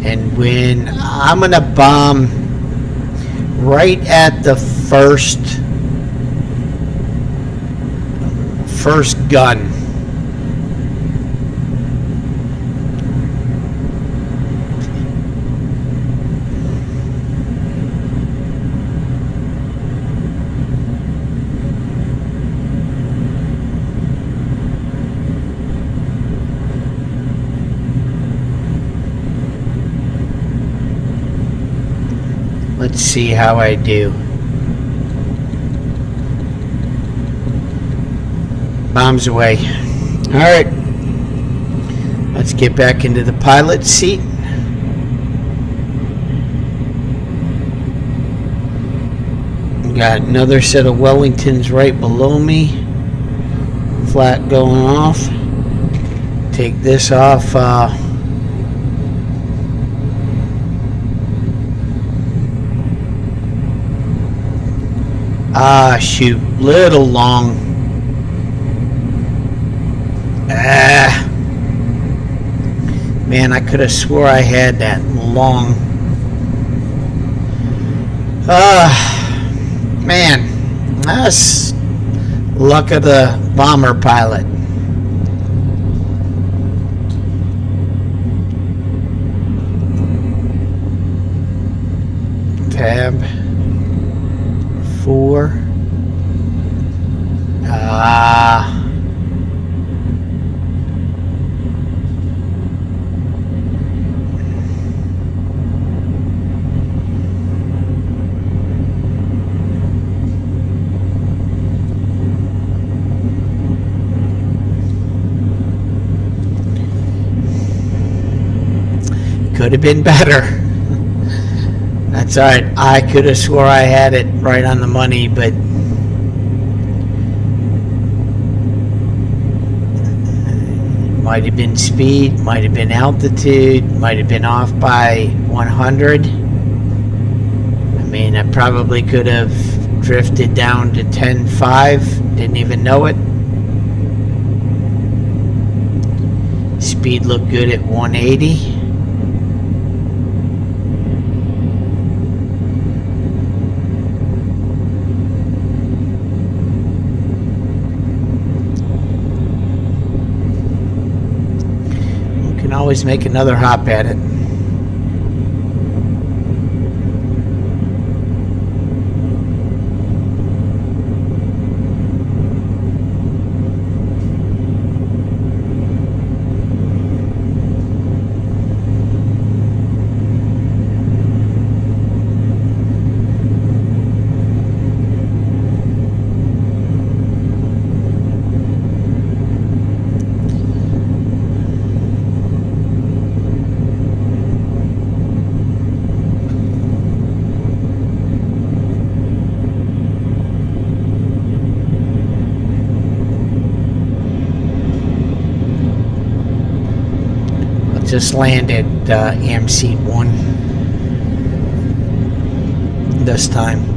[SPEAKER 1] And when I'm going to bomb right at the first gun. Let's see how I do. Bombs away. Alright. Let's get back into the pilot seat. Got another set of Wellingtons right below me. Flat going off. Take this off. Shoot. Little long. Man, I could have swore I had that long. Man, that's luck of the bomber pilot. Tab 4. Could have been better. That's alright. I could have swore I had it right on the money, but might have been speed, might have been altitude, might have been off by 100. I mean, I probably could have drifted down to 10.5, didn't even know it. Speed looked good at 180. Always make another hop at it. Just landed MC 1 this time.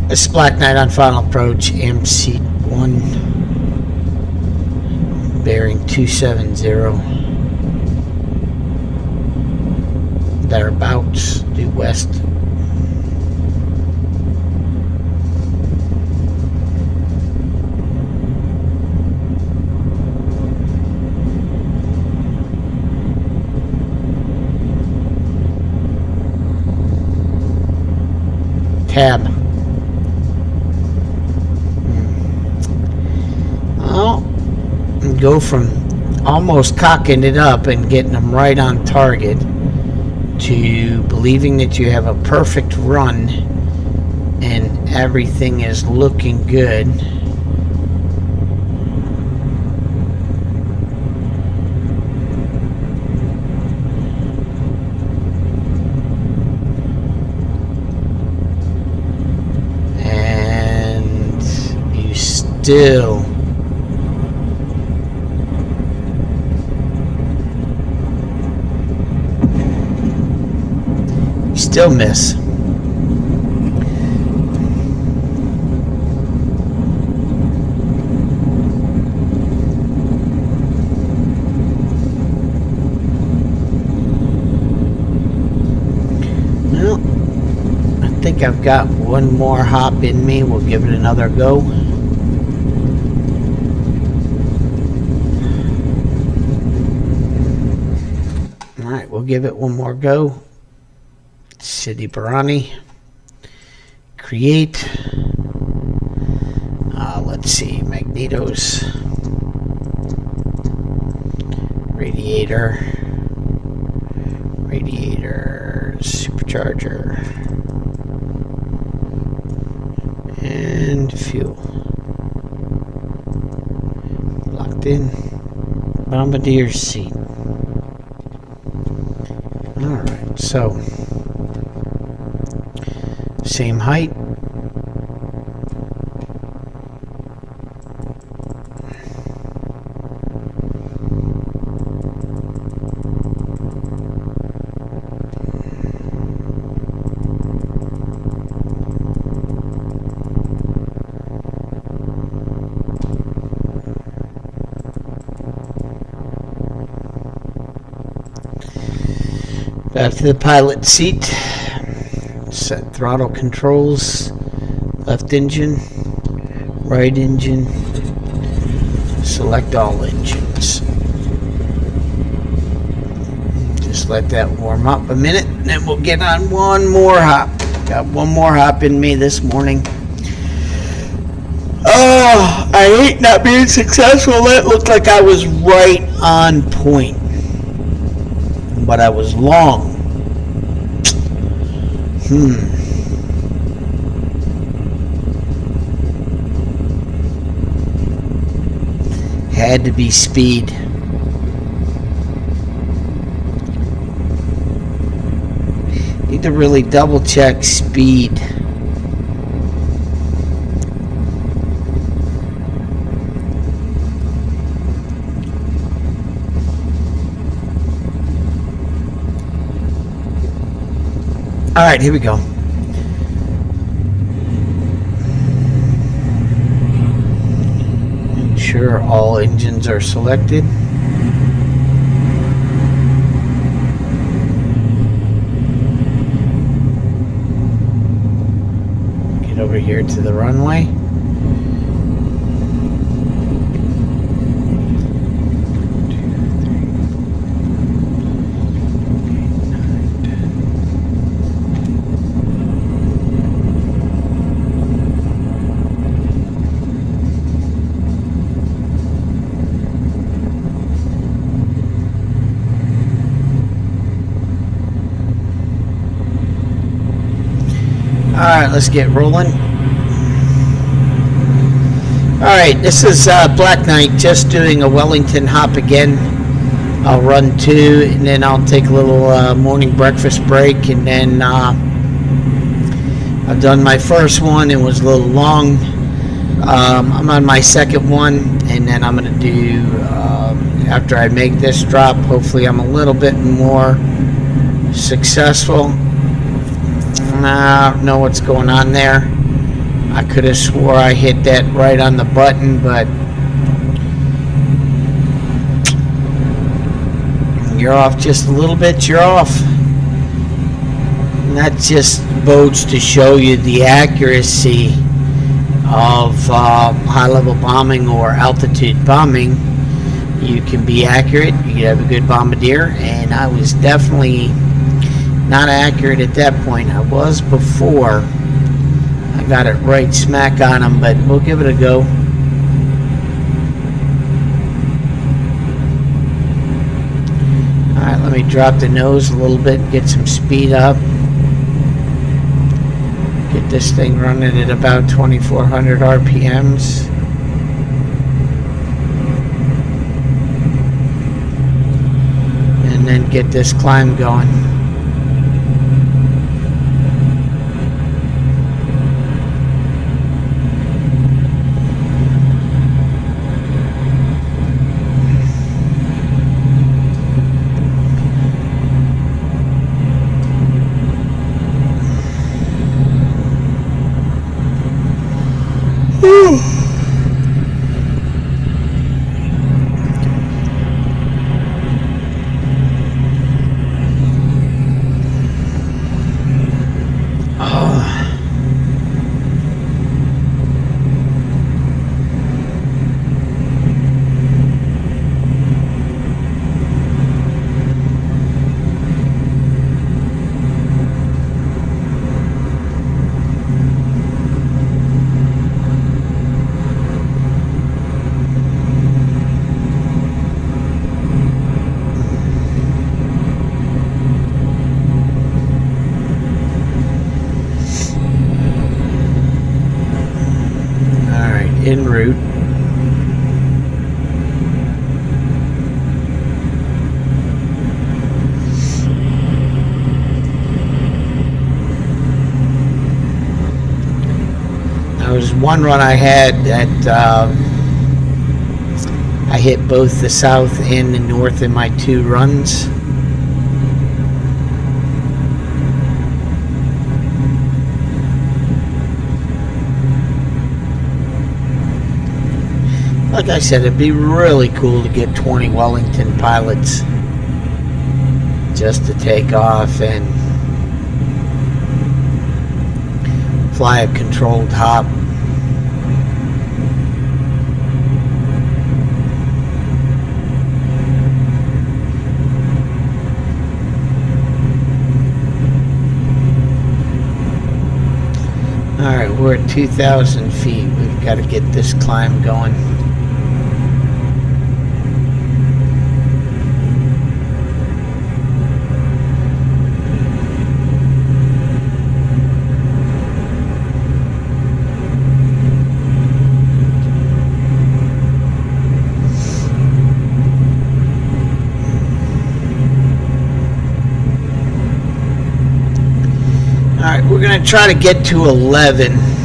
[SPEAKER 1] This is Black Knight on final approach, MC1, bearing 270, thereabouts, due west. Tab. Go from almost cocking it up and getting them right on target to believing that you have a perfect run and everything is looking good. still miss. Well, I think I've got one more hop in me. We'll give it another go. All right, we'll give it one more go. City Barani. Create. Let's see. Magnetos. Radiator. Supercharger. And fuel. Locked in. Bombardier seat. Alright, so same height. Back to the pilot seat. Set throttle controls. Left engine. Right engine. Select all engines. Just let that warm up a minute, and then we'll get on one more hop. Got one more hop in me this morning. Oh, I hate not being successful. That looked like I was right on point. But I was long. Had to be speed. Need to really double check speed. All right, here we go. Ensure all engines are selected. Get over here to the runway. Alright, let's get rolling. Alright, this is Black Knight, just doing a Wellington hop again. I'll run 2, and then I'll take a little morning breakfast break, and then I've done my first one. It was a little long. I'm on my second one, and then I'm going to do, after I make this drop, hopefully I'm a little bit more successful. I don't know what's going on there. I could have swore I hit that right on the button, but you're off just a little bit, you're off. And that just bodes to show you the accuracy of high-level bombing or altitude bombing. You can be accurate, you can have a good bombardier, and I was definitely not accurate at that point. I was before. I got it right smack on him, but we'll give it a go. Alright, let me drop the nose a little bit and get some speed up. Get this thing running at about 2400 RPMs. And then get this climb going. en route. There was one run I had that I hit both the south and the north in my 2 runs. Like I said, it'd be really cool to get 20 Wellington pilots just to take off and fly a controlled hop. Alright, we're at 2,000 feet. We've got to get this climb going. Alright, we're going to try to get to 11.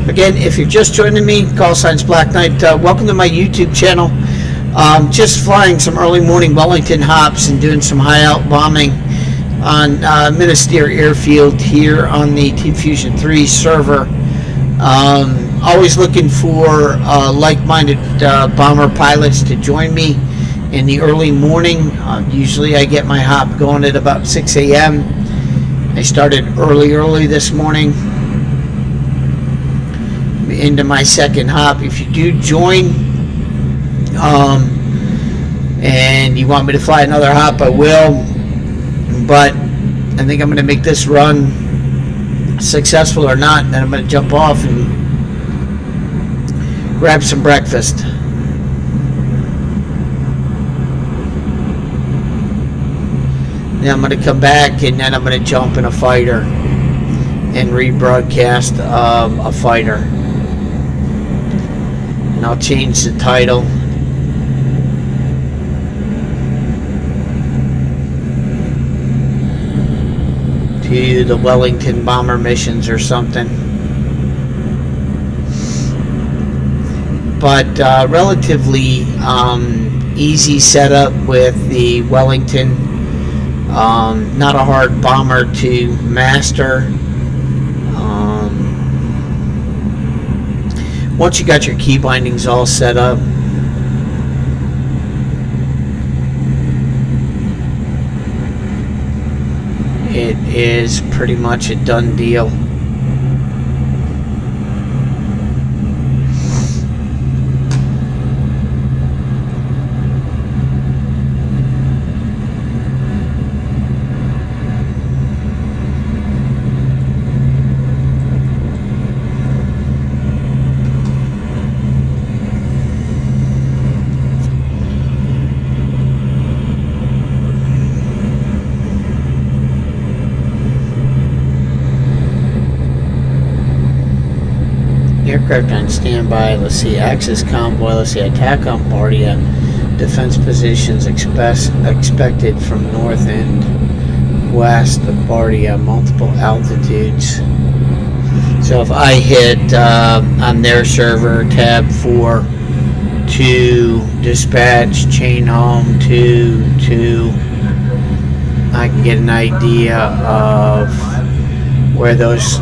[SPEAKER 1] Again, if you're just joining me, call signs Black Knight. Welcome to my YouTube channel. Just flying some early morning Wellington hops and doing some high out bombing on Minister Airfield here on the Team Fusion 3 server. Always looking for like-minded bomber pilots to join me in the early morning. Usually I get my hop going at about 6 a.m. I started early this morning into my second hop. If you do join and you want me to fly another hop, I will, but I think I'm going to make this run successful or not, and then I'm going to jump off and grab some breakfast. Then I'm going to come back and then I'm going to jump in a fighter and rebroadcast a fighter. And I'll change the title to the Wellington Bomber Missions or something. But relatively easy setup with the Wellington. Not a hard bomber to master. Once you got your key bindings all set up, it is pretty much a done deal. aircraft on standby. Let's see, Axis convoy. Let's see, attack on Bardia. Defense positions expected from north and west of Bardia. Multiple altitudes. So if I hit on their server tab 4 to dispatch chain home to I can get an idea of where those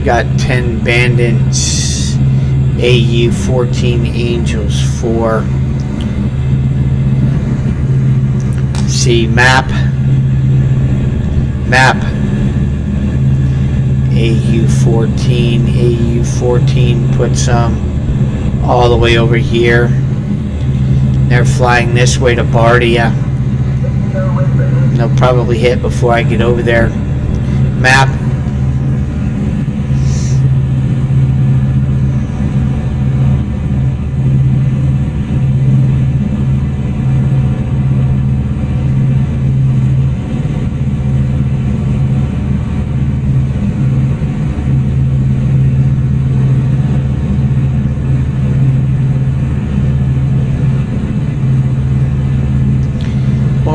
[SPEAKER 1] got 10 bandits, AU 14 angels for. See map AU 14 puts them all the way over here. They're flying this way to Bardia. They'll probably hit before I get over there. Map.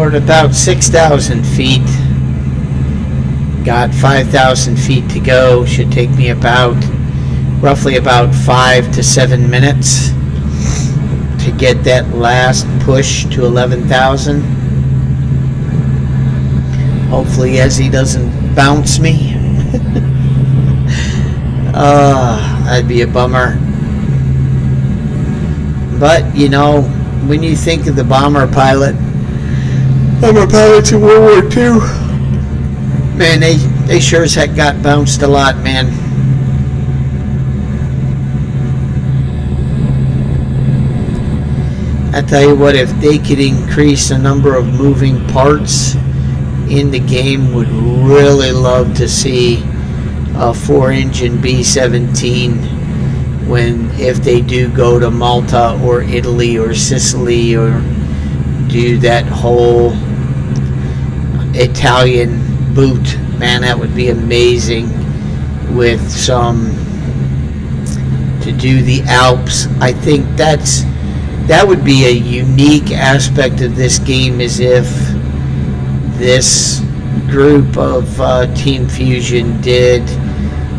[SPEAKER 1] At about 6,000 feet, got 5,000 feet to go. Should take me roughly about 5 to 7 minutes to get that last push to 11,000. Hopefully Ezzy doesn't bounce me. That'd be a bummer. But you know, when you think of the bomber pilots in World War II. Man, they sure as heck got bounced a lot, man. I tell you what, if they could increase the number of moving parts in the game, would really love to see a 4-engine B-17 if they do go to Malta or Italy or Sicily or do that whole Italian boot. Man, that would be amazing. With some to do the Alps. I think that would be a unique aspect of this game, is if this group of Team Fusion did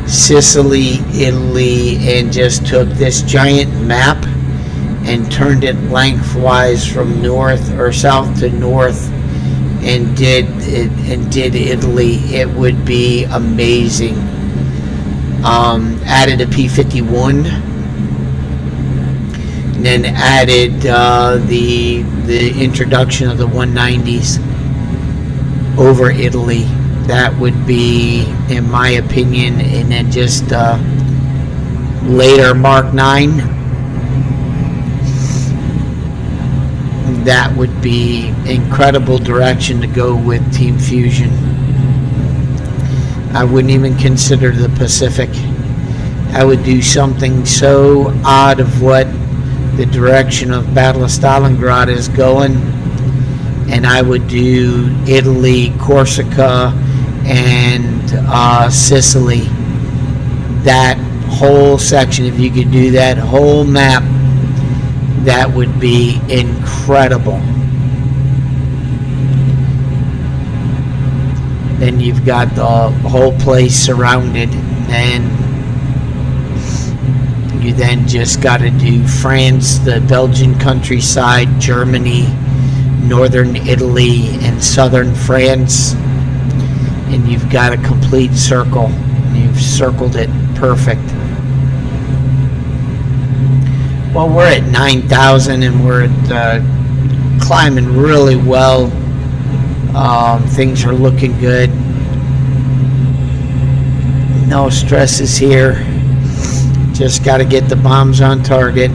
[SPEAKER 1] Sicily, Italy, and just took this giant map and turned it lengthwise from north or south to north and did Italy. It would be amazing. Added a P-51, and then added the introduction of the 190s over Italy. That would be, in my opinion, and then just later Mark 9. That would be incredible direction to go with Team Fusion. I wouldn't even consider the Pacific. I would do something so odd of what the direction of Battle of Stalingrad is going, and I would do Italy, Corsica, and Sicily. That whole section, if you could do that whole map, that would be incredible. Then you've got the whole place surrounded, and you then just got to do France, the Belgian countryside, Germany, northern Italy, and southern France, and you've got a complete circle. You've circled it perfect. Well, we're at 9,000 and we're at, climbing really well. Things are looking good. No stresses here. Just got to get the bombs on target.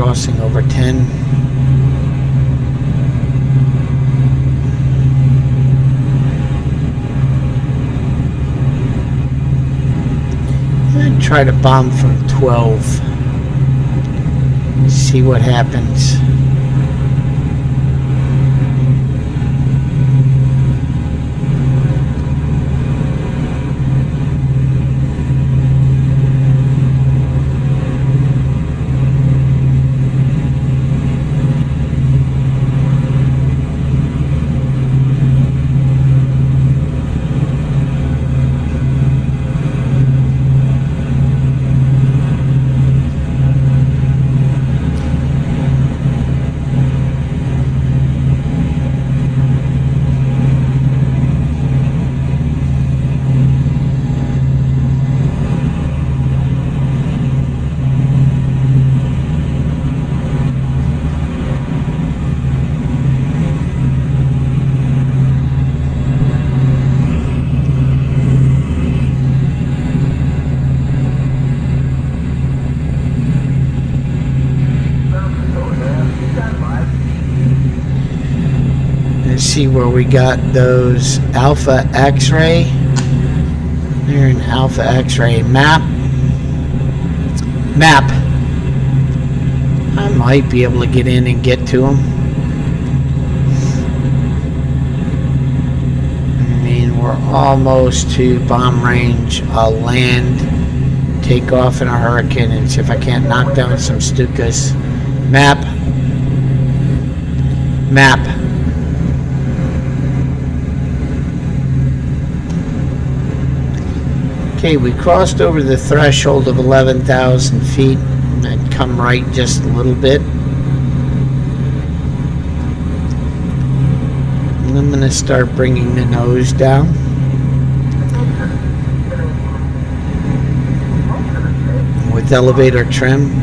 [SPEAKER 1] crossing over 10. And try to bomb from 12. See what happens. See where we got those Alpha X-ray. They're an Alpha X-ray map. I might be able to get in and get to them. I mean, we're almost to bomb range. I'll land, take off in a Hurricane, and see if I can't knock down some Stukas. Map. Okay, we crossed over the threshold of 11,000 feet. I'd come right just a little bit. And I'm going to start bringing the nose down. With elevator trim.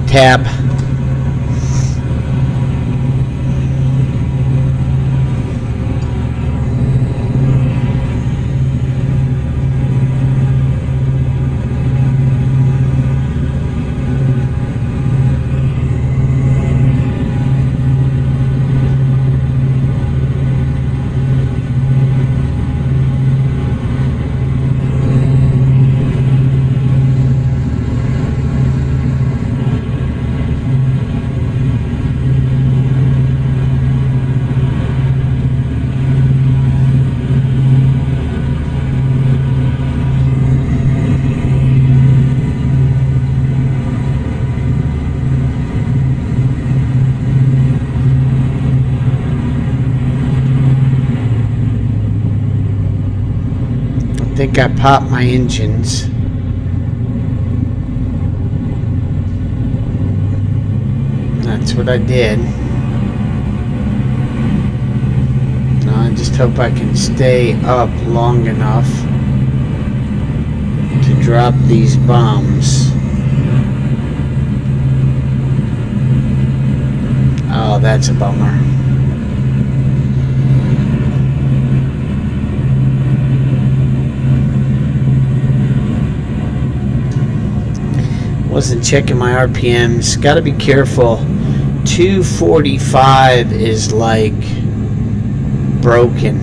[SPEAKER 1] Tab. I think I popped my engines. That's what I did. Now I just hope I can stay up long enough to drop these bombs. Oh, that's a bummer. Wasn't checking my RPMs. Gotta be careful. 245 is like broken.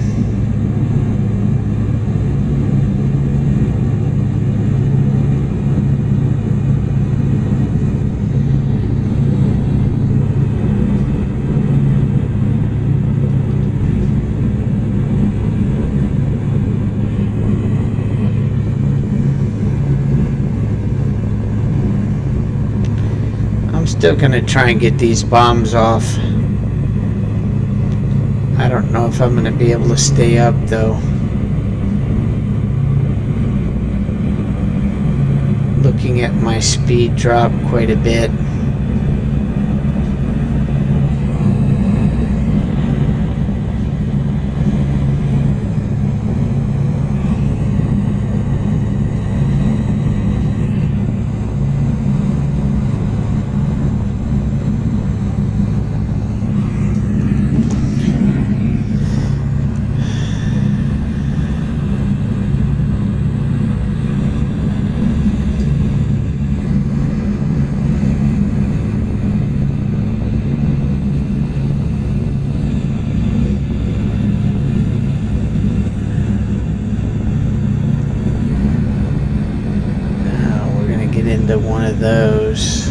[SPEAKER 1] Still gonna try and get these bombs off. I don't know if I'm gonna be able to stay up though. Looking at my speed drop quite a bit. into one of those.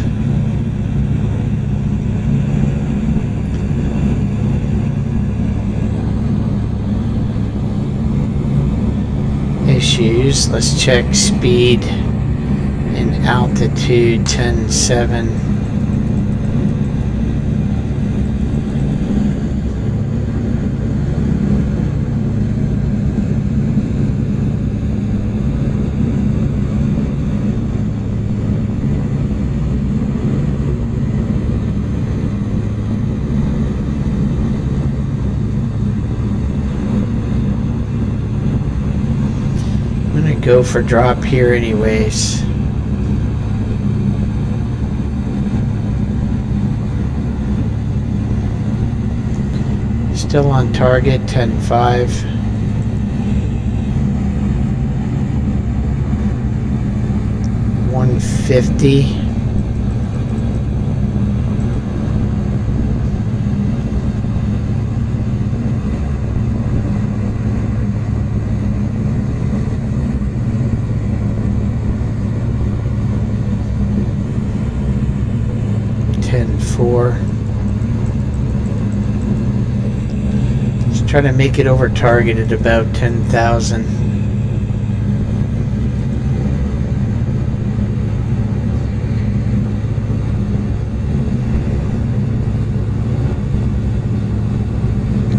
[SPEAKER 1] Issues. Let's check speed and altitude. 10.7. Go for drop here anyways. Still on target. 10.5. 150. Just try to make it over target at about 10,000.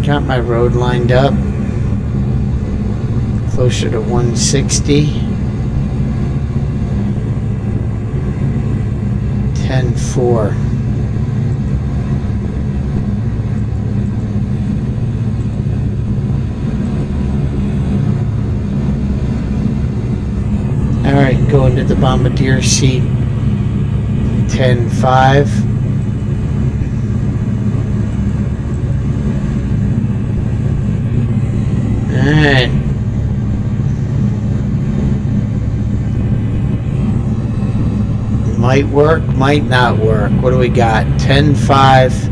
[SPEAKER 1] Got my road lined up closer to 160. 10.4. Alright, go into the bombardier seat. 10.5. Alright. Might work, might not work. What do we got? 10.5,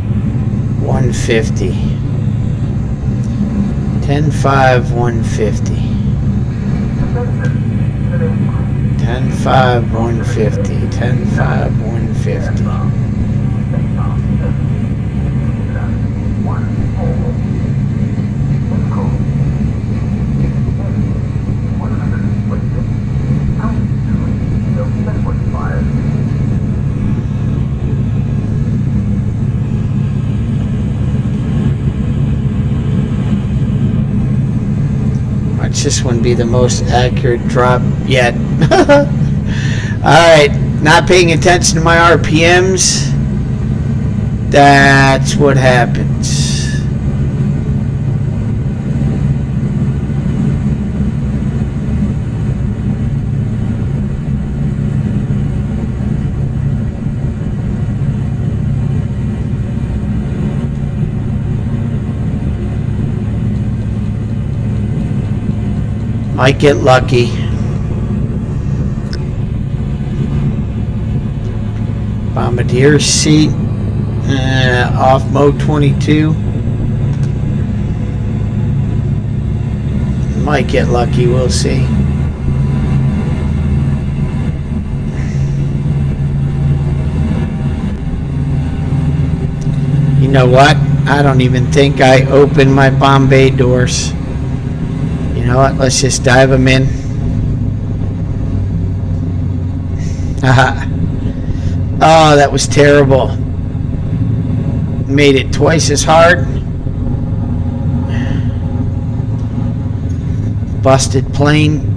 [SPEAKER 1] 150. 10.5, 150. 10.5, 150. 10.5, 150. This one be the most accurate drop yet. Alright, not paying attention to my RPMs. That's what happens. Might get lucky. Bombardier seat, off mode 22. Might get lucky, we'll see. You know what? I don't even think I opened my bomb bay doors. You know what? Let's just dive them in. Haha. Oh, that was terrible. Made it twice as hard. Busted plane.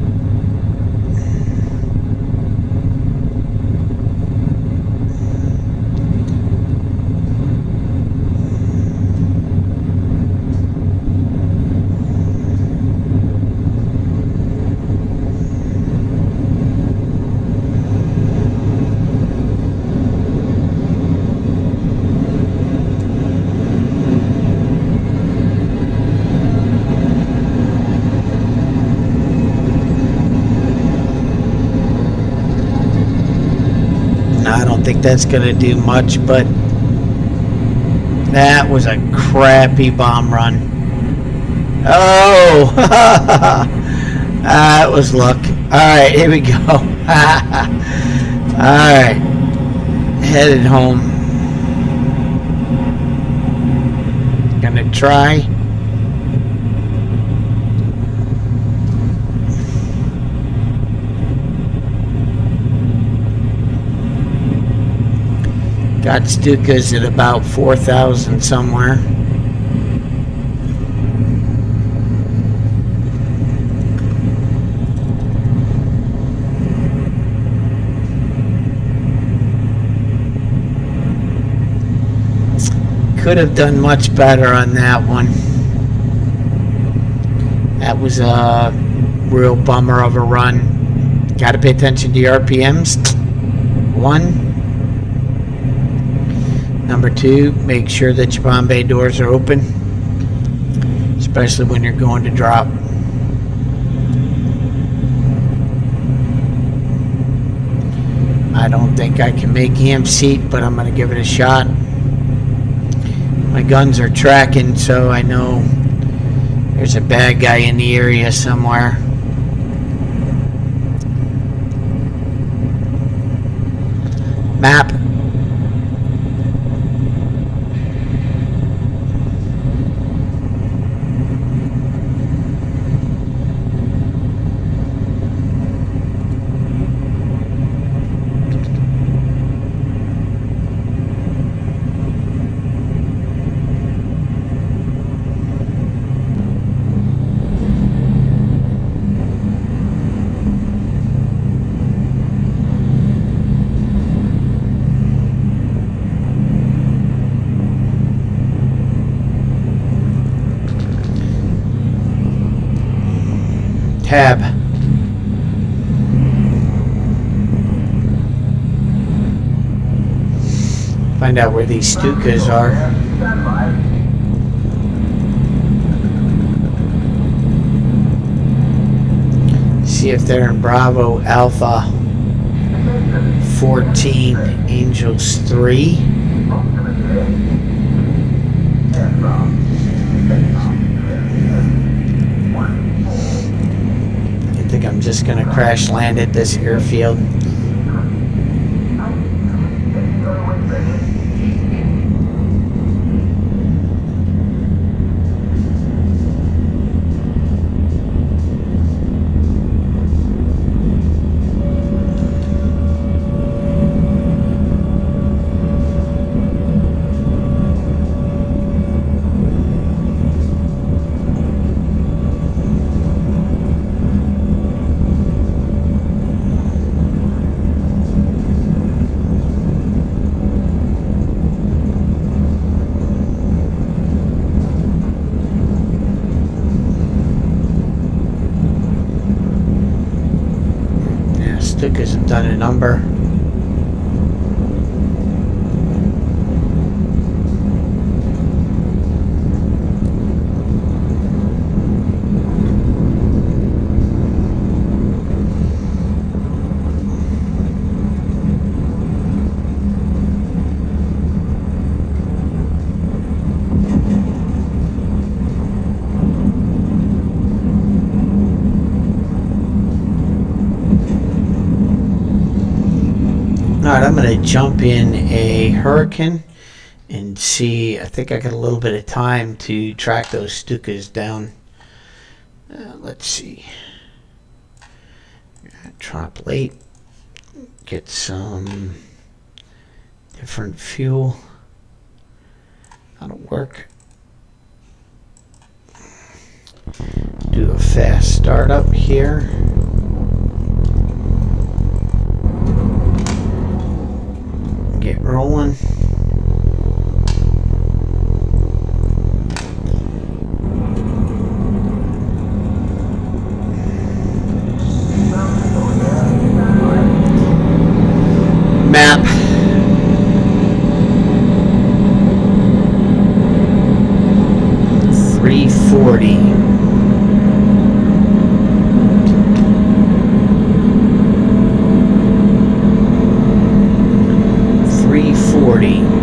[SPEAKER 1] I don't think that's gonna do much, but that was a crappy bomb run. Oh, that was luck. All right, here we go. Alright. Headed home. Gonna try. Got Stukas at about 4,000 somewhere. Could have done much better on that one. That was a real bummer of a run. Got to pay attention to your RPMs. 1. Number 2, make sure that your bomb bay doors are open, especially when you're going to drop. I don't think I can make EM seat, but I'm going to give it a shot. My guns are tracking, so I know there's a bad guy in the area somewhere. Map. Tab. Find out where these Stukas are. See if they're in Bravo Alpha 14 Angels 3. I think I'm just going to crash land at this airfield. Hasn't done a number. Alright, I'm going to jump in a Hurricane and see. I think I got a little bit of time to track those Stukas down. Let's see. Drop late. Get some different fuel. That'll work. Do a fast startup here. Get rolling. Map. $340.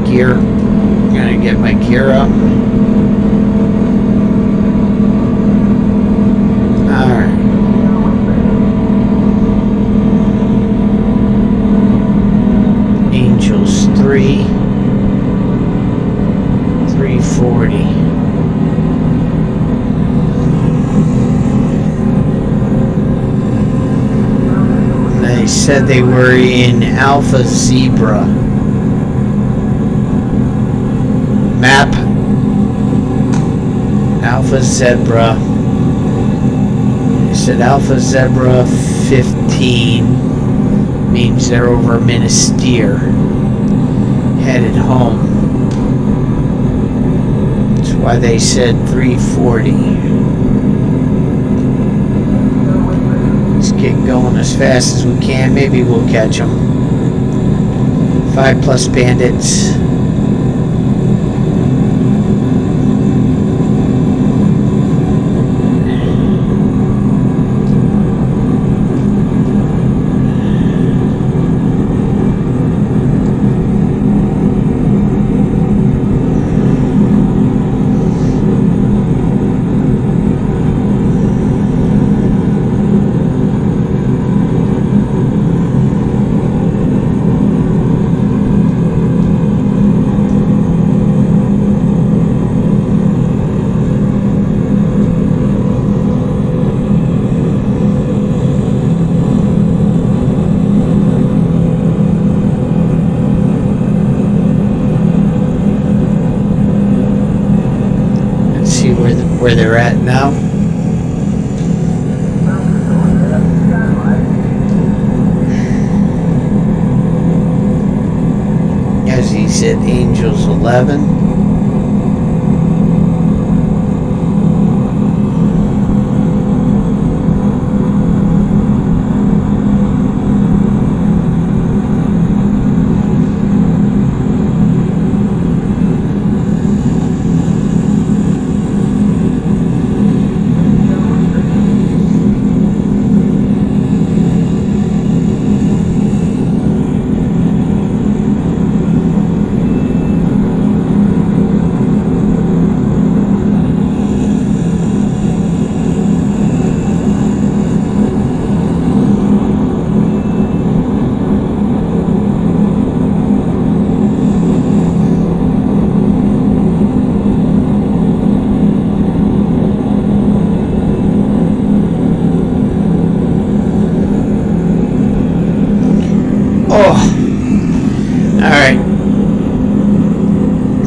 [SPEAKER 1] Gear. I'm gonna get my gear up. Alright. 340. They said they were in Alpha Zebra. Map. Alpha Zebra. They said Alpha Zebra 15 means they're over Minister, headed home. That's why they said 340. Let's get going as fast as we can. Maybe we'll catch them. 5+ bandits. Where they're at now. As he said, Angels 11.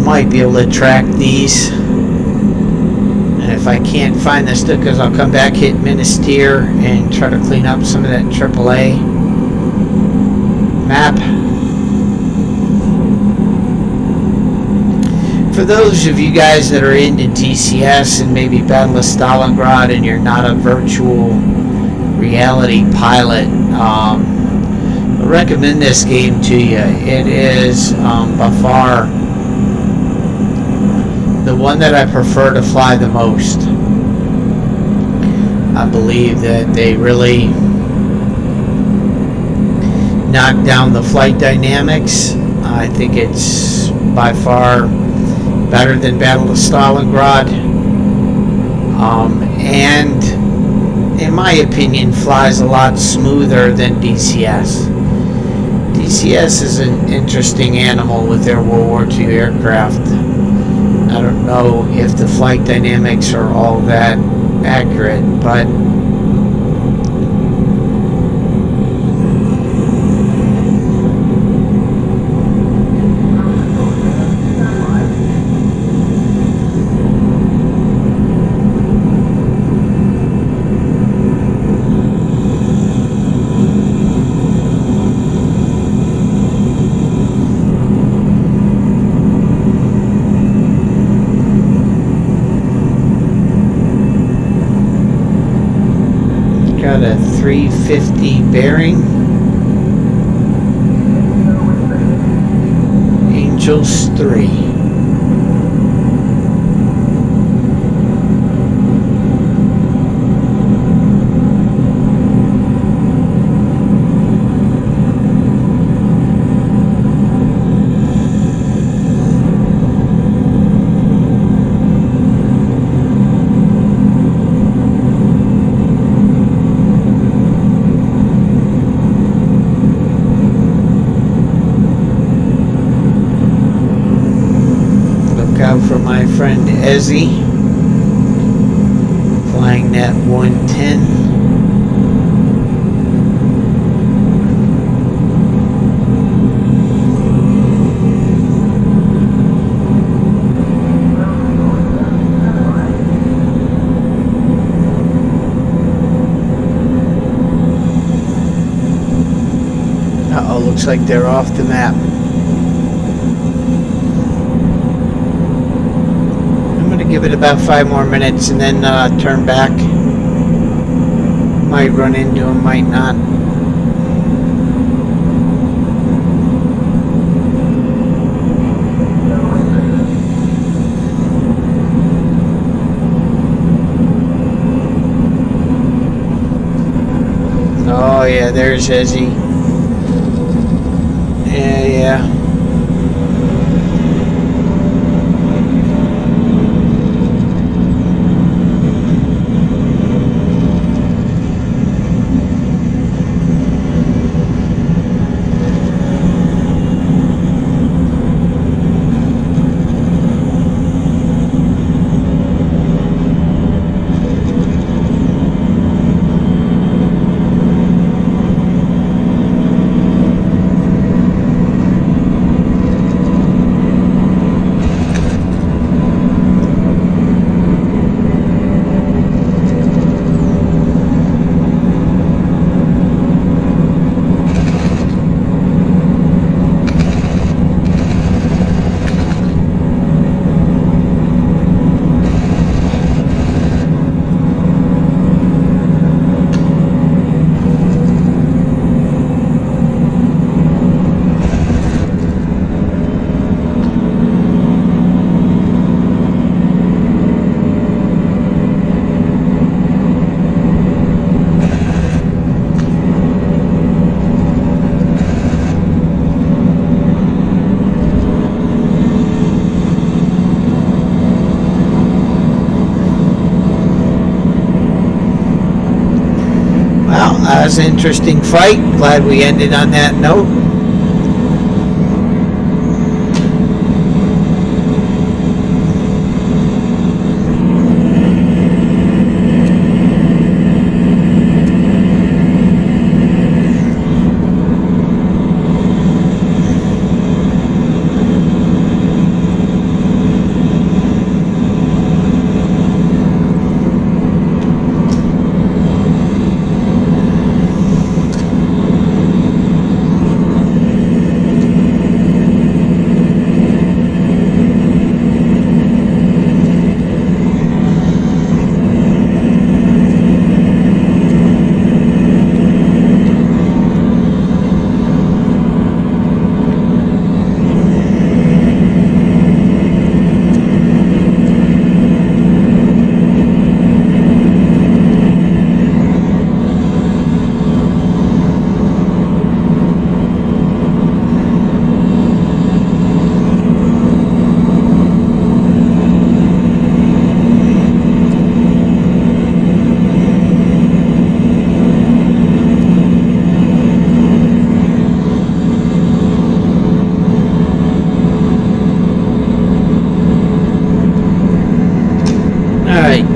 [SPEAKER 1] Might be able to track these, and if I can't find the stickers, I'll come back, hit Minister, and try to clean up some of that AAA map. For those of you guys that are into DCS and maybe Battle of Stalingrad and you're not a virtual reality pilot, I recommend this game to you. It is by far the one that I prefer to fly the most. I believe that they really knock down the flight dynamics. I think it's by far better than Battle of Stalingrad, and in my opinion flies a lot smoother than DCS. DCS is an interesting animal with their World War II aircraft. I don't know if the flight dynamics are all that accurate, but got a 350 bearing. Angels 3. out for my friend Ezzy, flying that 110. Uh-oh, looks like they're off the map. I'm going to give it about 5 more minutes and then turn back. Might run into them, might not. Oh yeah, there's Ezzy. Yeah. That was an interesting fight. Glad we ended on that note.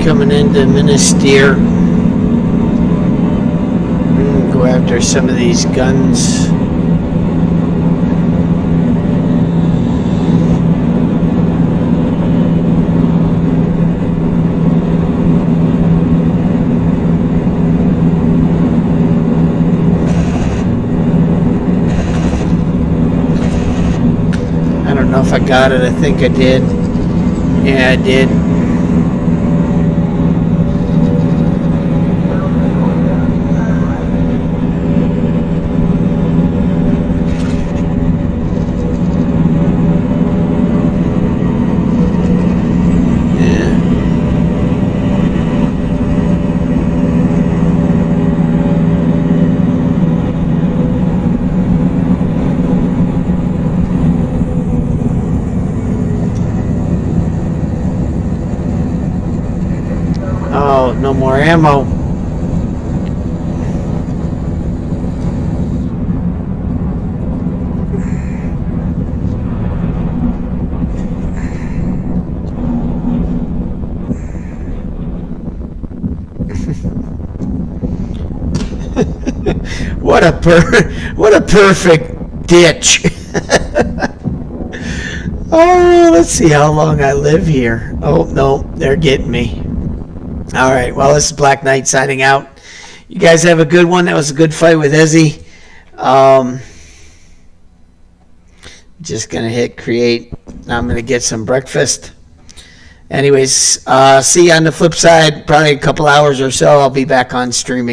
[SPEAKER 1] Coming into Minister. Go after some of these guns. I don't know if I got it. I think I did. Yeah, I did. No more ammo. What a perfect ditch. Oh, let's see how long I live here. Oh, no, they're getting me. All right, well, this is Black Knight signing out. You guys have a good one. That was a good fight with Ezzy. Just going to hit create. Now I'm going to get some breakfast. Anyways, see you on the flip side. Probably a couple hours or so. I'll be back on streaming.